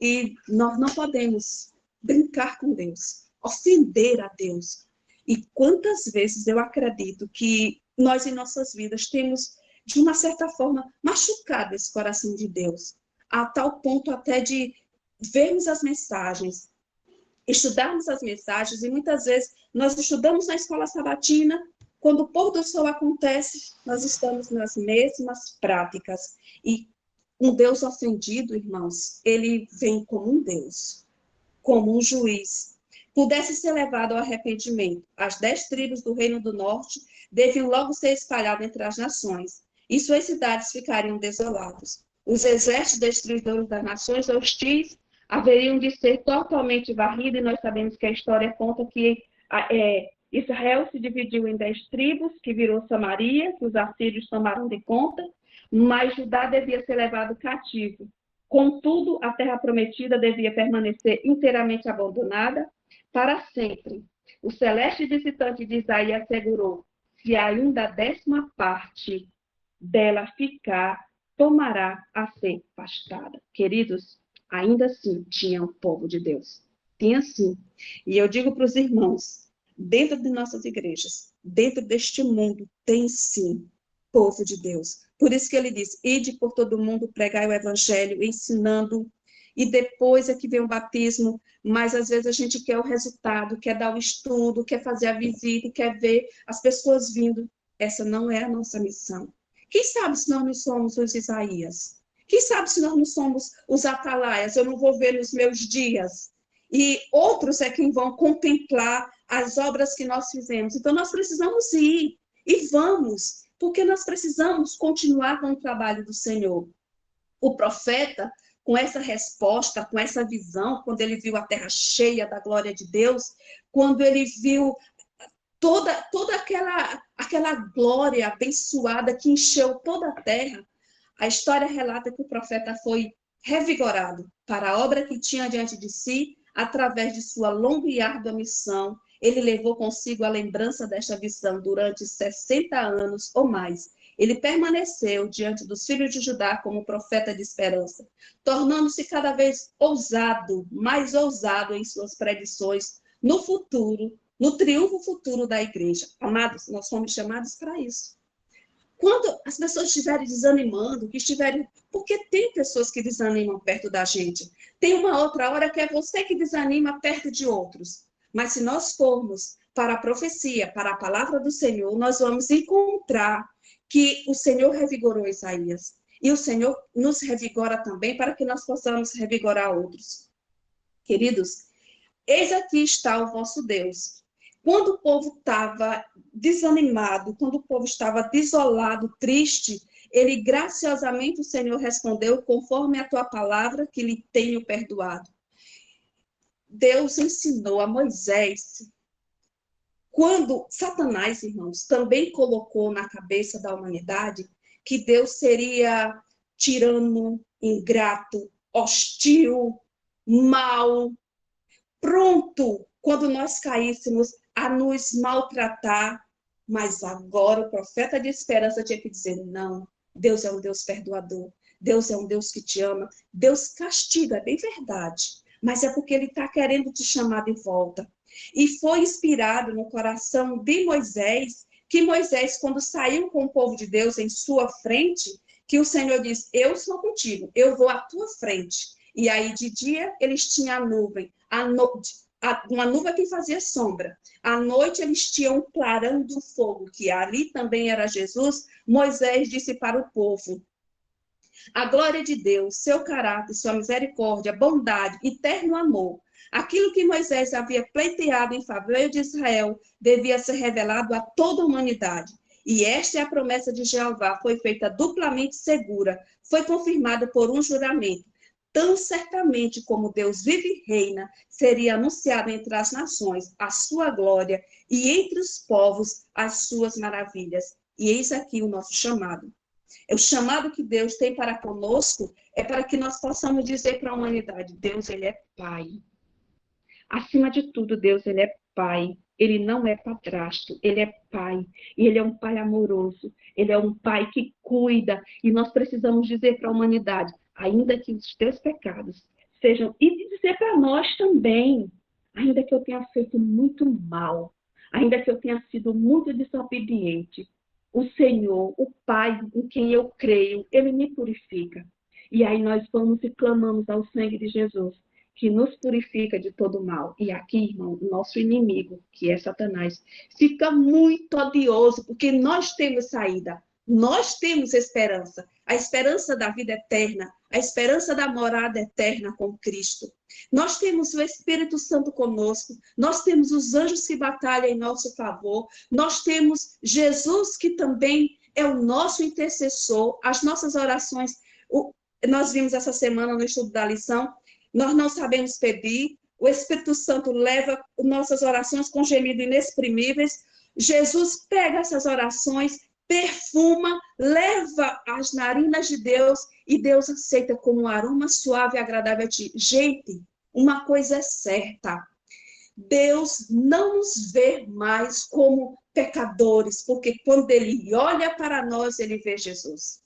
e nós não podemos brincar com Deus, ofender a Deus. E quantas vezes eu acredito que nós em nossas vidas temos, de uma certa forma, machucado esse coração de Deus, a tal ponto até de vermos as mensagens, estudarmos as mensagens, e muitas vezes nós estudamos na escola sabatina, quando o pôr do sol acontece, nós estamos nas mesmas práticas. E um Deus ofendido, irmãos, ele vem como um Deus, como um juiz, pudesse ser levado ao arrependimento. As 10 tribos do Reino do Norte deviam logo ser espalhadas entre as nações, e suas cidades ficariam desoladas. Os exércitos destruidores das nações hostis haveriam de ser totalmente varridos, e nós sabemos que a história conta que Israel se dividiu em 10 tribos, que virou Samaria, que os assírios tomaram de conta, mas Judá devia ser levado cativo. Contudo, a terra prometida devia permanecer inteiramente abandonada para sempre. O celeste visitante de Isaías assegurou, se ainda a 10ª parte dela ficar, tomará a ser pastada. Queridos, ainda assim tinha o povo de Deus. Tinha sim. E eu digo para os irmãos, dentro de nossas igrejas, dentro deste mundo, tem sim povo de Deus. Por isso que ele diz, ide por todo mundo, pregai o evangelho, ensinando, e depois é que vem o batismo, mas às vezes a gente quer o resultado, quer dar o estudo, quer fazer a visita, quer ver as pessoas vindo. Essa não é a nossa missão. Quem sabe se nós não somos os Isaías? Quem sabe se nós não somos os atalaias? Eu não vou ver nos meus dias. E outros é quem vão contemplar as obras que nós fizemos. Então nós precisamos ir, e vamos. porque nós precisamos continuar com o trabalho do Senhor. O profeta, com essa resposta, com essa visão, quando ele viu a terra cheia da glória de Deus, quando ele viu toda aquela glória abençoada que encheu toda a terra, a história relata que o profeta foi revigorado para a obra que tinha diante de si, através de sua longa e árdua missão. Ele levou consigo a lembrança desta visão durante 60 anos ou mais. Ele permaneceu diante dos filhos de Judá como profeta de esperança, tornando-se cada vez ousado, mais ousado em suas predições no futuro, no triunfo futuro da igreja. Amados, nós fomos chamados para isso. Quando as pessoas estiverem desanimando, porque tem pessoas que desanimam perto da gente. Tem uma outra hora que é você que desanima perto de outros. Mas se nós formos para a profecia, para a palavra do Senhor, nós vamos encontrar que o Senhor revigorou Isaías. E o Senhor nos revigora também para que nós possamos revigorar outros. Queridos, eis aqui está o vosso Deus. Quando o povo estava desanimado, quando o povo estava desolado, triste, ele graciosamente, o Senhor respondeu, conforme a tua palavra, que lhe tenho perdoado. Deus ensinou a Moisés, quando Satanás, irmãos, também colocou na cabeça da humanidade que Deus seria tirano, ingrato, hostil, mau, pronto, quando nós caíssemos, a nos maltratar, mas agora o profeta de esperança tinha que dizer, não, Deus é um Deus perdoador, Deus é um Deus que te ama, Deus castiga, é bem verdade, mas é porque Ele está querendo te chamar de volta. E foi inspirado no coração de Moisés, que Moisés, quando saiu com o povo de Deus em sua frente, que o Senhor diz, eu sou contigo, eu vou à tua frente. E aí de dia eles tinham a nuvem, uma nuvem que fazia sombra. À noite eles tinham um clarão do fogo, que ali também era Jesus. Moisés disse para o povo, a glória de Deus, seu caráter, sua misericórdia, bondade, eterno amor, aquilo que Moisés havia pleiteado em favor de Israel, devia ser revelado a toda a humanidade. E esta é a promessa de Jeová, foi feita duplamente segura, foi confirmada por um juramento. Tão certamente como Deus vive e reina, seria anunciado entre as nações a sua glória e entre os povos as suas maravilhas. E eis aqui o nosso chamado. O chamado que Deus tem para conosco é para que nós possamos dizer para a humanidade, Deus, Ele é Pai. Acima de tudo, Deus, Ele é Pai. Ele não é padrasto, Ele é Pai. E Ele é um Pai amoroso. Ele é um Pai que cuida. E nós precisamos dizer para a humanidade, ainda que os teus pecados sejam... E dizer para nós também, ainda que eu tenha feito muito mal, ainda que eu tenha sido muito desobediente, o Senhor, o Pai em quem eu creio, Ele me purifica. E aí nós vamos e clamamos ao sangue de Jesus, que nos purifica de todo mal. E aqui, irmão, o nosso inimigo, que é Satanás, fica muito odioso, porque nós temos saída, nós temos esperança, a esperança da vida eterna, a esperança da morada eterna com Cristo. Nós temos o Espírito Santo conosco, nós temos os anjos que batalham em nosso favor, nós temos Jesus que também é o nosso intercessor, as nossas orações, nós vimos essa semana no estudo da lição, nós não sabemos pedir, o Espírito Santo leva nossas orações com gemidos inexprimíveis, Jesus pega essas orações, perfuma, leva às narinas de Deus e Deus aceita como um aroma suave e agradável a ti. Gente, uma coisa é certa, Deus não nos vê mais como pecadores, porque quando Ele olha para nós, Ele vê Jesus.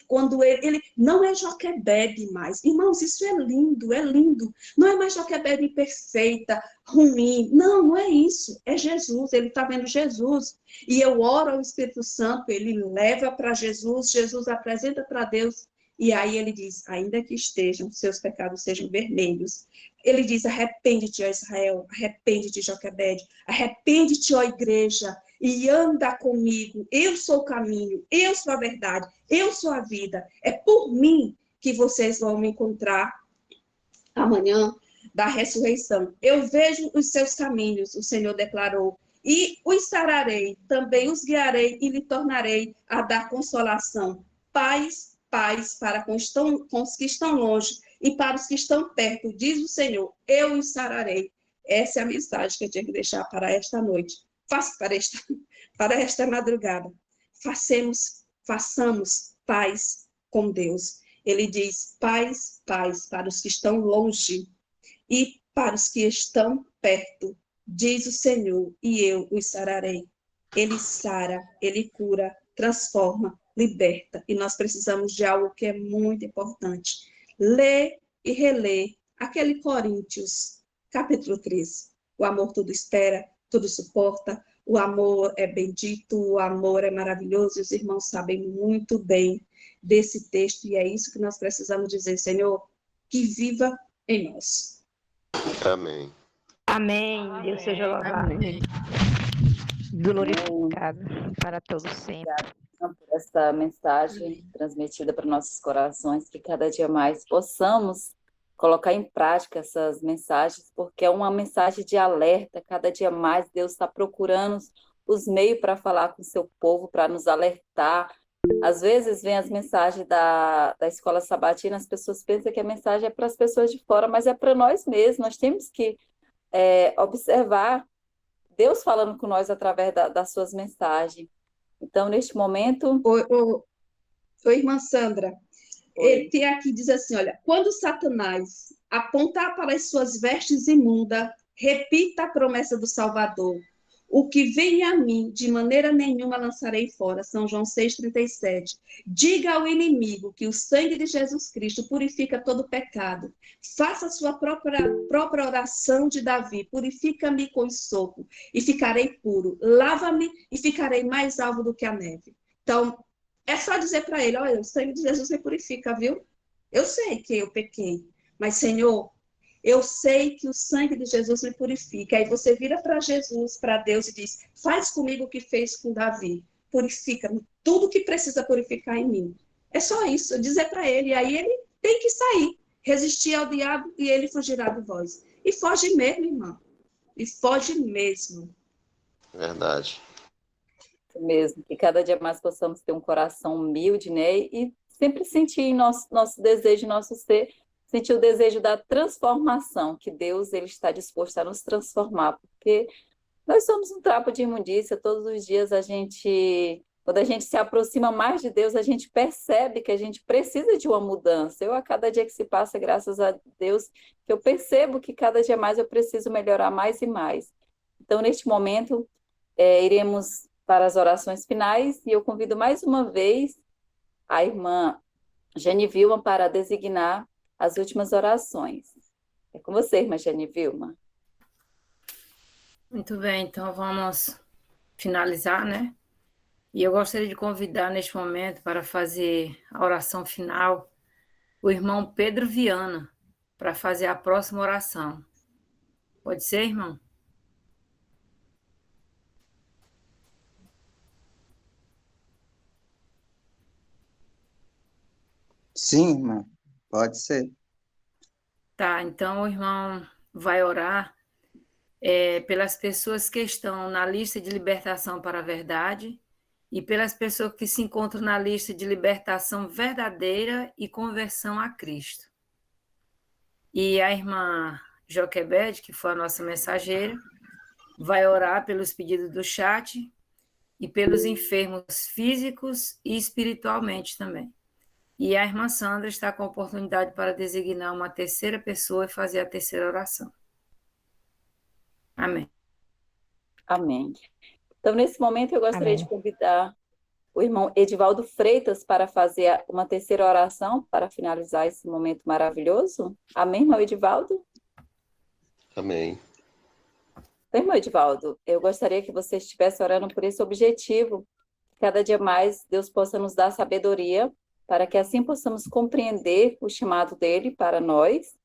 Quando ele não é Joquebede mais. Irmãos, isso é lindo, é lindo. Não é mais Joquebede perfeita, ruim. Não, não é isso. É Jesus, ele está vendo Jesus. E eu oro ao Espírito Santo, ele leva para Jesus, Jesus apresenta para Deus. E aí ele diz, ainda que seus pecados sejam vermelhos. Ele diz, arrepende-te, ó Israel, arrepende-te, Joquebede, arrepende-te, ó igreja, e anda comigo, eu sou o caminho, eu sou a verdade, eu sou a vida. É por mim que vocês vão me encontrar amanhã da ressurreição. Eu vejo os seus caminhos, o Senhor declarou, e os sararei, também os guiarei e lhe tornarei a dar consolação. Paz, paz para com os que estão longe e para os que estão perto, diz o Senhor, eu os sararei. Essa é a mensagem que eu tinha que deixar para esta noite, para esta madrugada. Façamos paz com Deus. Ele diz, paz, paz para os que estão longe e para os que estão perto, diz o Senhor, e eu os sararei. Ele sara, ele cura, transforma, liberta. E nós precisamos de algo que é muito importante. Ler e reler aquele Coríntios, capítulo 13. O amor tudo espera, tudo suporta, o amor é bendito, o amor é maravilhoso, e os irmãos sabem muito bem desse texto, e é isso que nós precisamos dizer, Senhor, que viva em nós. Amém. Amém. Deus seja louvado. Amém. Glorificado para todos sempre. Por essa mensagem transmitida para nossos corações, que cada dia mais possamos colocar em prática essas mensagens, porque é uma mensagem de alerta. Cada dia mais Deus está procurando os meios para falar com o seu povo, para nos alertar. Às vezes vem as mensagens da escola sabatina, as pessoas pensam que a mensagem é para as pessoas de fora, mas é para nós mesmos. Nós temos que observar Deus falando com nós através das suas mensagens. Então, neste momento... Oi, irmã Sandra. Ele tem aqui, diz assim, olha, quando Satanás apontar para as suas vestes imundas, repita a promessa do Salvador. O que vem a mim, de maneira nenhuma lançarei fora. São João 6,37. Diga ao inimigo que o sangue de Jesus Cristo purifica todo pecado. Faça a sua própria oração de Davi. Purifica-me com sopo e ficarei puro. Lava-me e ficarei mais alvo do que a neve. Então, é só dizer para ele, olha, o sangue de Jesus me purifica, viu? Eu sei que eu pequei, mas, Senhor, eu sei que o sangue de Jesus me purifica. Aí você vira para Jesus, para Deus e diz, faz comigo o que fez com Davi. Purifica-me, tudo que precisa purificar em mim. É só isso, dizer para ele. E aí ele tem que sair, resistir ao diabo e ele fugirá de vós. E foge mesmo, irmão. E foge mesmo. Verdade. Mesmo, que cada dia mais possamos ter um coração humilde, né? E sempre sentir em nosso desejo, nosso ser, sentir o desejo da transformação, que Deus ele está disposto a nos transformar, porque nós somos um trapo de imundícia, todos os dias quando a gente se aproxima mais de Deus, a gente percebe que a gente precisa de uma mudança. Eu, a cada dia que se passa, graças a Deus, que eu percebo que cada dia mais eu preciso melhorar mais e mais. Então, neste momento, iremos para as orações finais, e eu convido mais uma vez a irmã Janivilma para designar as últimas orações. É com você, irmã Janivilma. Muito bem, então vamos finalizar, né? E eu gostaria de convidar neste momento para fazer a oração final o irmão Pedro Viana, para fazer a próxima oração. Pode ser, irmão? Sim, irmã, pode ser. Tá, então o irmão vai orar pelas pessoas que estão na lista de libertação para a verdade e pelas pessoas que se encontram na lista de libertação verdadeira e conversão a Cristo. E a irmã Joquebede, que foi a nossa mensageira, vai orar pelos pedidos do chat e pelos enfermos físicos e espiritualmente também. E a irmã Sandra está com a oportunidade para designar uma terceira pessoa e fazer a terceira oração. Amém. Amém. Então, nesse momento, eu gostaria Amém. de convidar o irmão Edivaldo Freitas para fazer uma terceira oração, para finalizar esse momento maravilhoso. Amém, irmão Edivaldo? Amém. Então, irmão Edivaldo, eu gostaria que você estivesse orando por esse objetivo, que cada dia mais Deus possa nos dar sabedoria, para que assim possamos compreender o chamado dele para nós,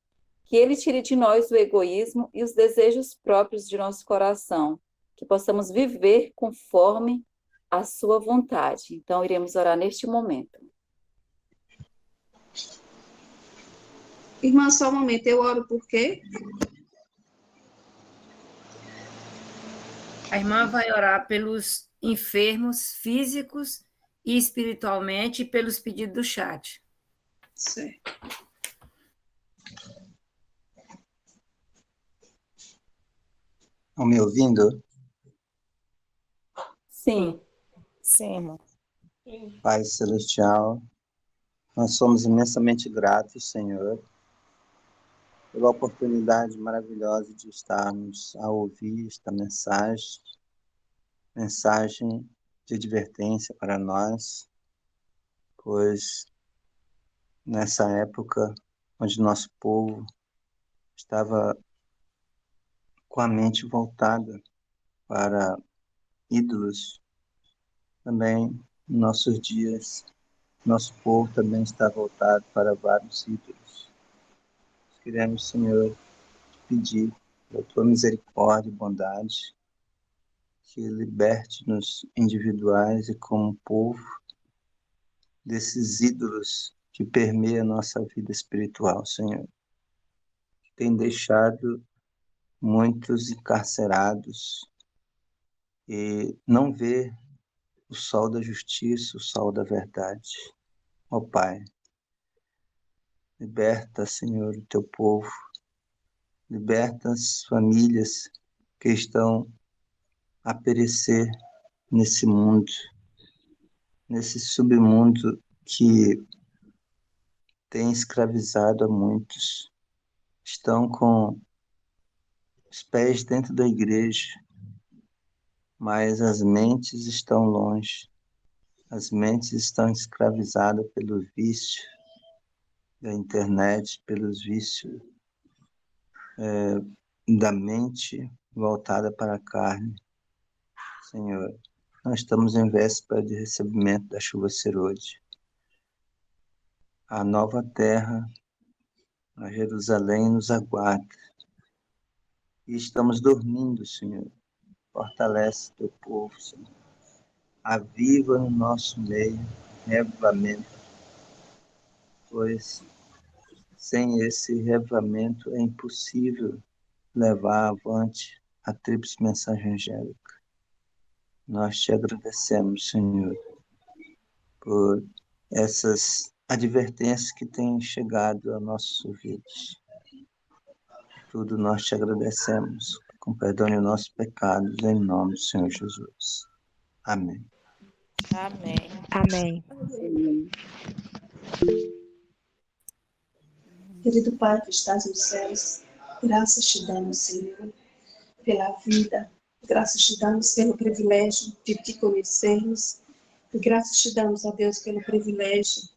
que ele tire de nós o egoísmo e os desejos próprios de nosso coração, que possamos viver conforme a sua vontade. Então, iremos orar neste momento. Irmã, só um momento, eu oro por quê? A irmã vai orar pelos enfermos físicos e espiritualmente e pelos pedidos do chat. Certo. Estão me ouvindo? Sim. Sim, irmão. Pai Celestial, nós somos imensamente gratos, Senhor, pela oportunidade maravilhosa de estarmos a ouvir esta mensagem de advertência para nós, pois nessa época onde nosso povo estava com a mente voltada para ídolos, também em nossos dias, nosso povo também está voltado para vários ídolos. Queremos, Senhor, te pedir a tua misericórdia e bondade, que liberte-nos individuais e como povo desses ídolos que permeiam a nossa vida espiritual, Senhor. Que tem deixado muitos encarcerados e não vê o sol da justiça, o sol da verdade. Ó Pai, liberta, Senhor, o teu povo, liberta as famílias que estão a perecer nesse mundo, nesse submundo que tem escravizado a muitos. Estão com os pés dentro da igreja, mas as mentes estão longe. As mentes estão escravizadas pelo vício da internet, pelos vícios da mente voltada para a carne. Senhor, nós estamos em véspera de recebimento da chuva serôdia. A nova terra, a Jerusalém, nos aguarda. E estamos dormindo, Senhor. Fortalece teu povo, Senhor. Aviva no nosso meio reavivamento, pois sem esse reavivamento é impossível levar avante a tríplice mensagem angélica. Nós te agradecemos, Senhor, por essas advertências que têm chegado a nossos ouvidos. Tudo nós te agradecemos. Com perdão os nossos pecados, em nome do Senhor Jesus. Amém. Amém. Amém. Querido Pai que estás nos céus, graças te damos, Senhor, pela vida, graças te damos pelo privilégio de te conhecermos, e graças te damos, ó Deus, pelo privilégio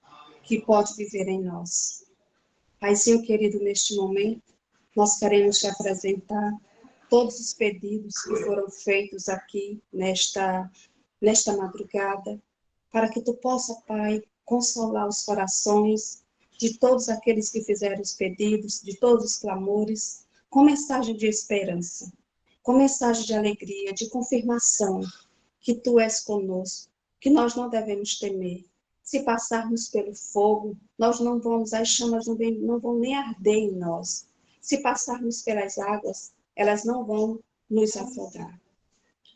que pode viver em nós. Paizinho querido, neste momento, nós queremos te apresentar todos os pedidos que foram feitos aqui nesta madrugada, para que tu possa, Pai, consolar os corações de todos aqueles que fizeram os pedidos, de todos os clamores, com mensagem de esperança, com mensagem de alegria, de confirmação que tu és conosco, que nós não devemos temer. Se passarmos pelo fogo, nós não vamos, as chamas não vão nem arder em nós. Se passarmos pelas águas, elas não vão nos afogar.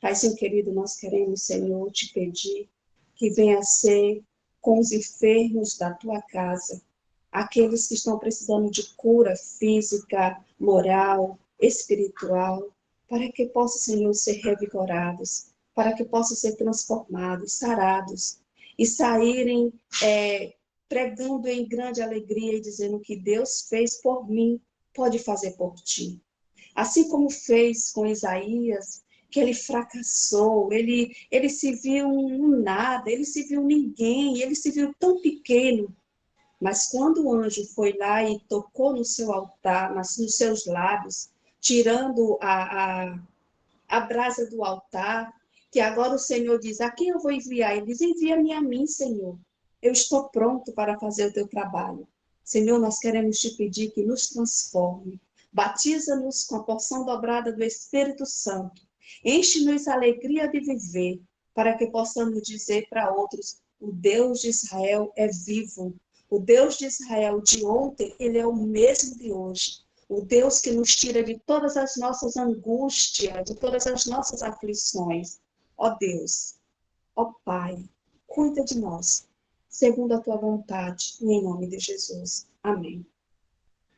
Paizinho querido, nós queremos, Senhor, te pedir que venha ser com os enfermos da tua casa, aqueles que estão precisando de cura física, moral, espiritual, para que possam, Senhor, ser revigorados, para que possam ser transformados, sarados, e saírem pregando em grande alegria e dizendo que Deus fez por mim, pode fazer por ti. Assim como fez com Isaías, que ele fracassou, ele se viu um nada, ele se viu ninguém, ele se viu tão pequeno. Mas quando o anjo foi lá e tocou no seu altar, nos seus lábios, tirando a brasa do altar, que agora o Senhor diz, a quem eu vou enviar? Ele diz, envia-me a mim, Senhor. Eu estou pronto para fazer o teu trabalho. Senhor, nós queremos te pedir que nos transforme. Batiza-nos com a porção dobrada do Espírito Santo. Enche-nos a alegria de viver, para que possamos dizer para outros, o Deus de Israel é vivo. O Deus de Israel de ontem, ele é o mesmo de hoje. o Deus que nos tira de todas as nossas angústias, de todas as nossas aflições. Ó Deus, ó Pai, cuida de nós, segundo a tua vontade, em nome de Jesus. Amém.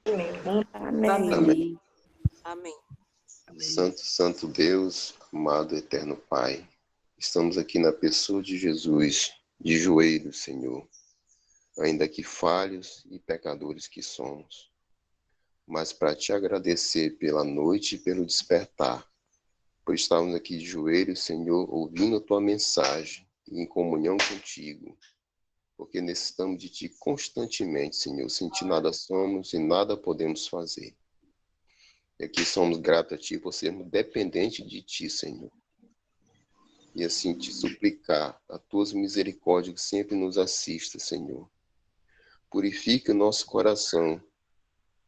Amém. Amém. Amém. Santo, santo Deus, amado eterno Pai, estamos aqui na pessoa de Jesus, de joelhos, Senhor, ainda que falhos e pecadores que somos, mas para te agradecer pela noite e pelo despertar, por estarmos aqui de joelhos, Senhor, ouvindo a tua mensagem e em comunhão contigo, porque necessitamos de ti constantemente, Senhor, sem ti nada somos e nada podemos fazer. E aqui somos gratos a ti por sermos dependentes de ti, Senhor. E assim te suplicar a tuas misericórdias que sempre nos assista, Senhor. Purifica o nosso coração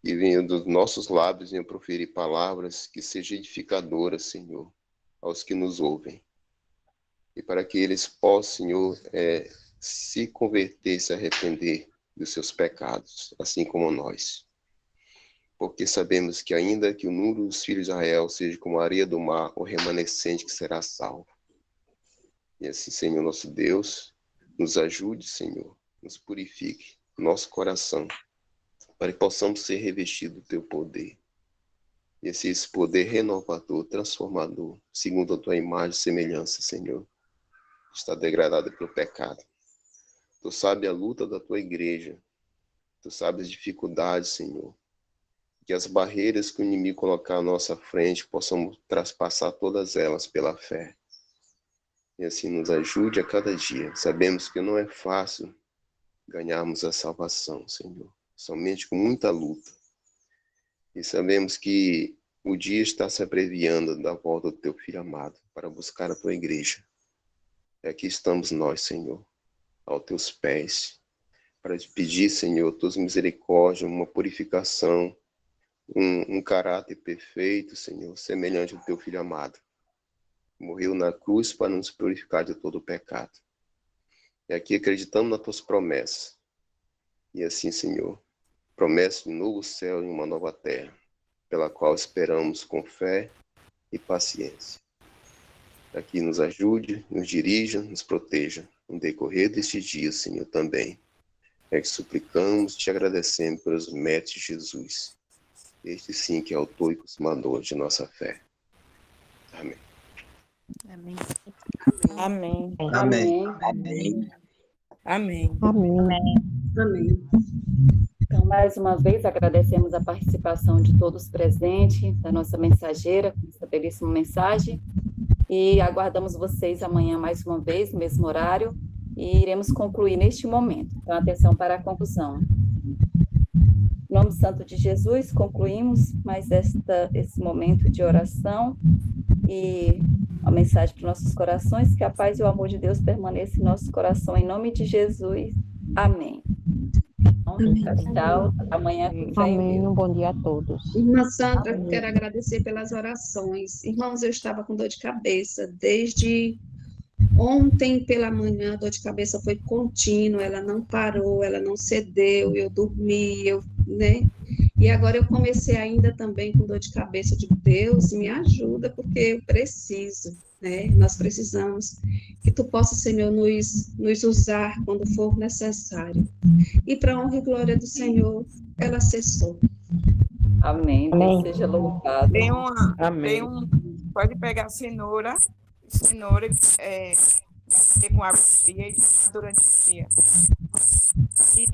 e venha dos nossos lábios venha proferir palavras que sejam edificadoras, Senhor, aos que nos ouvem. E para que eles possam, Senhor, se converter, se arrepender dos seus pecados, assim como nós. Porque sabemos que ainda que o número dos filhos de Israel seja como a areia do mar, o remanescente que será salvo. E assim, Senhor, nosso Deus, nos ajude, Senhor, nos purifique nosso coração, para que possamos ser revestidos do teu poder. E assim, esse poder renovador, transformador, segundo a tua imagem e semelhança, Senhor, está degradado pelo pecado. Tu sabes a luta da tua igreja, tu sabes as dificuldades, Senhor, que as barreiras que o inimigo colocar à nossa frente, possamos traspassar todas elas pela fé. E assim nos ajude a cada dia. Sabemos que não é fácil ganharmos a salvação, Senhor, somente com muita luta. E sabemos que o dia está se abreviando da volta do teu Filho amado para buscar a tua igreja. E aqui estamos nós, Senhor, aos teus pés, para te pedir, Senhor, tuas misericórdias, uma purificação, um caráter perfeito, Senhor, semelhante ao teu Filho amado. Morreu na cruz para nos purificar de todo o pecado. E aqui acreditamos nas tuas promessas. E assim, Senhor, promessa de um novo céu e uma nova terra, pela qual esperamos com fé e paciência. Aqui nos ajude, nos dirija, nos proteja no decorrer destes dias, Senhor, também. É que suplicamos e te agradecemos pelos méritos de Jesus. Este sim que é autor e consumador de nossa fé. Amém. Amém. Amém. Amém. Amém. Amém. Amém. Então, mais uma vez, agradecemos a participação de todos presentes, da nossa mensageira, com essa belíssima mensagem, e aguardamos vocês amanhã mais uma vez, no mesmo horário, e iremos concluir neste momento. Então, atenção para a conclusão. Em nome santo de Jesus, concluímos mais esse momento de oração e a mensagem para os nossos corações, que a paz e o amor de Deus permaneçam em nosso coração, em nome de Jesus. Amém. Então, tchau, amanhã com fé em Amém. Deus. Um bom dia a todos. Irmã Sandra, quero agradecer pelas orações. Irmãos, eu estava com dor de cabeça desde ontem pela manhã. A dor de cabeça foi contínua, ela não parou, ela não cedeu, eu dormi, né? E agora eu comecei ainda também com dor de cabeça. Eu digo, Deus, me ajuda, porque eu preciso, né? Nós precisamos que tu possa, Senhor, nos usar quando for necessário. E para a honra e glória do Senhor, ela cessou. Amém. Deus seja louvado. Pode pegar cenoura bater com água fria e tomar durante o dia.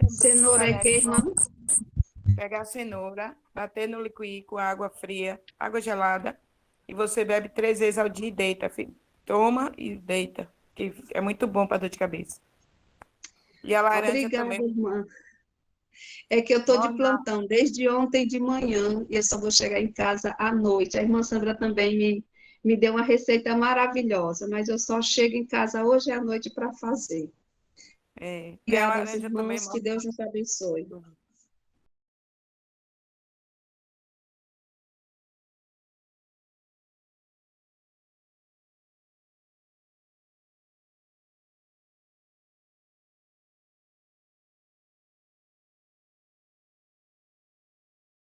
Cenoura é que, irmão? Pegar a cenoura, bater no liquidificador com água fria, água gelada, e você bebe 3 vezes ao dia e deita, filho. Toma e deita, que é muito bom para dor de cabeça. E a laranja Obrigada, também. irmã. É que eu estou de plantão desde ontem de manhã e eu só vou chegar em casa à noite. A irmã Sandra também me deu uma receita maravilhosa, mas eu só chego em casa hoje à noite para fazer. E a Obrigada, laranja irmãos, também, que Deus nos abençoe.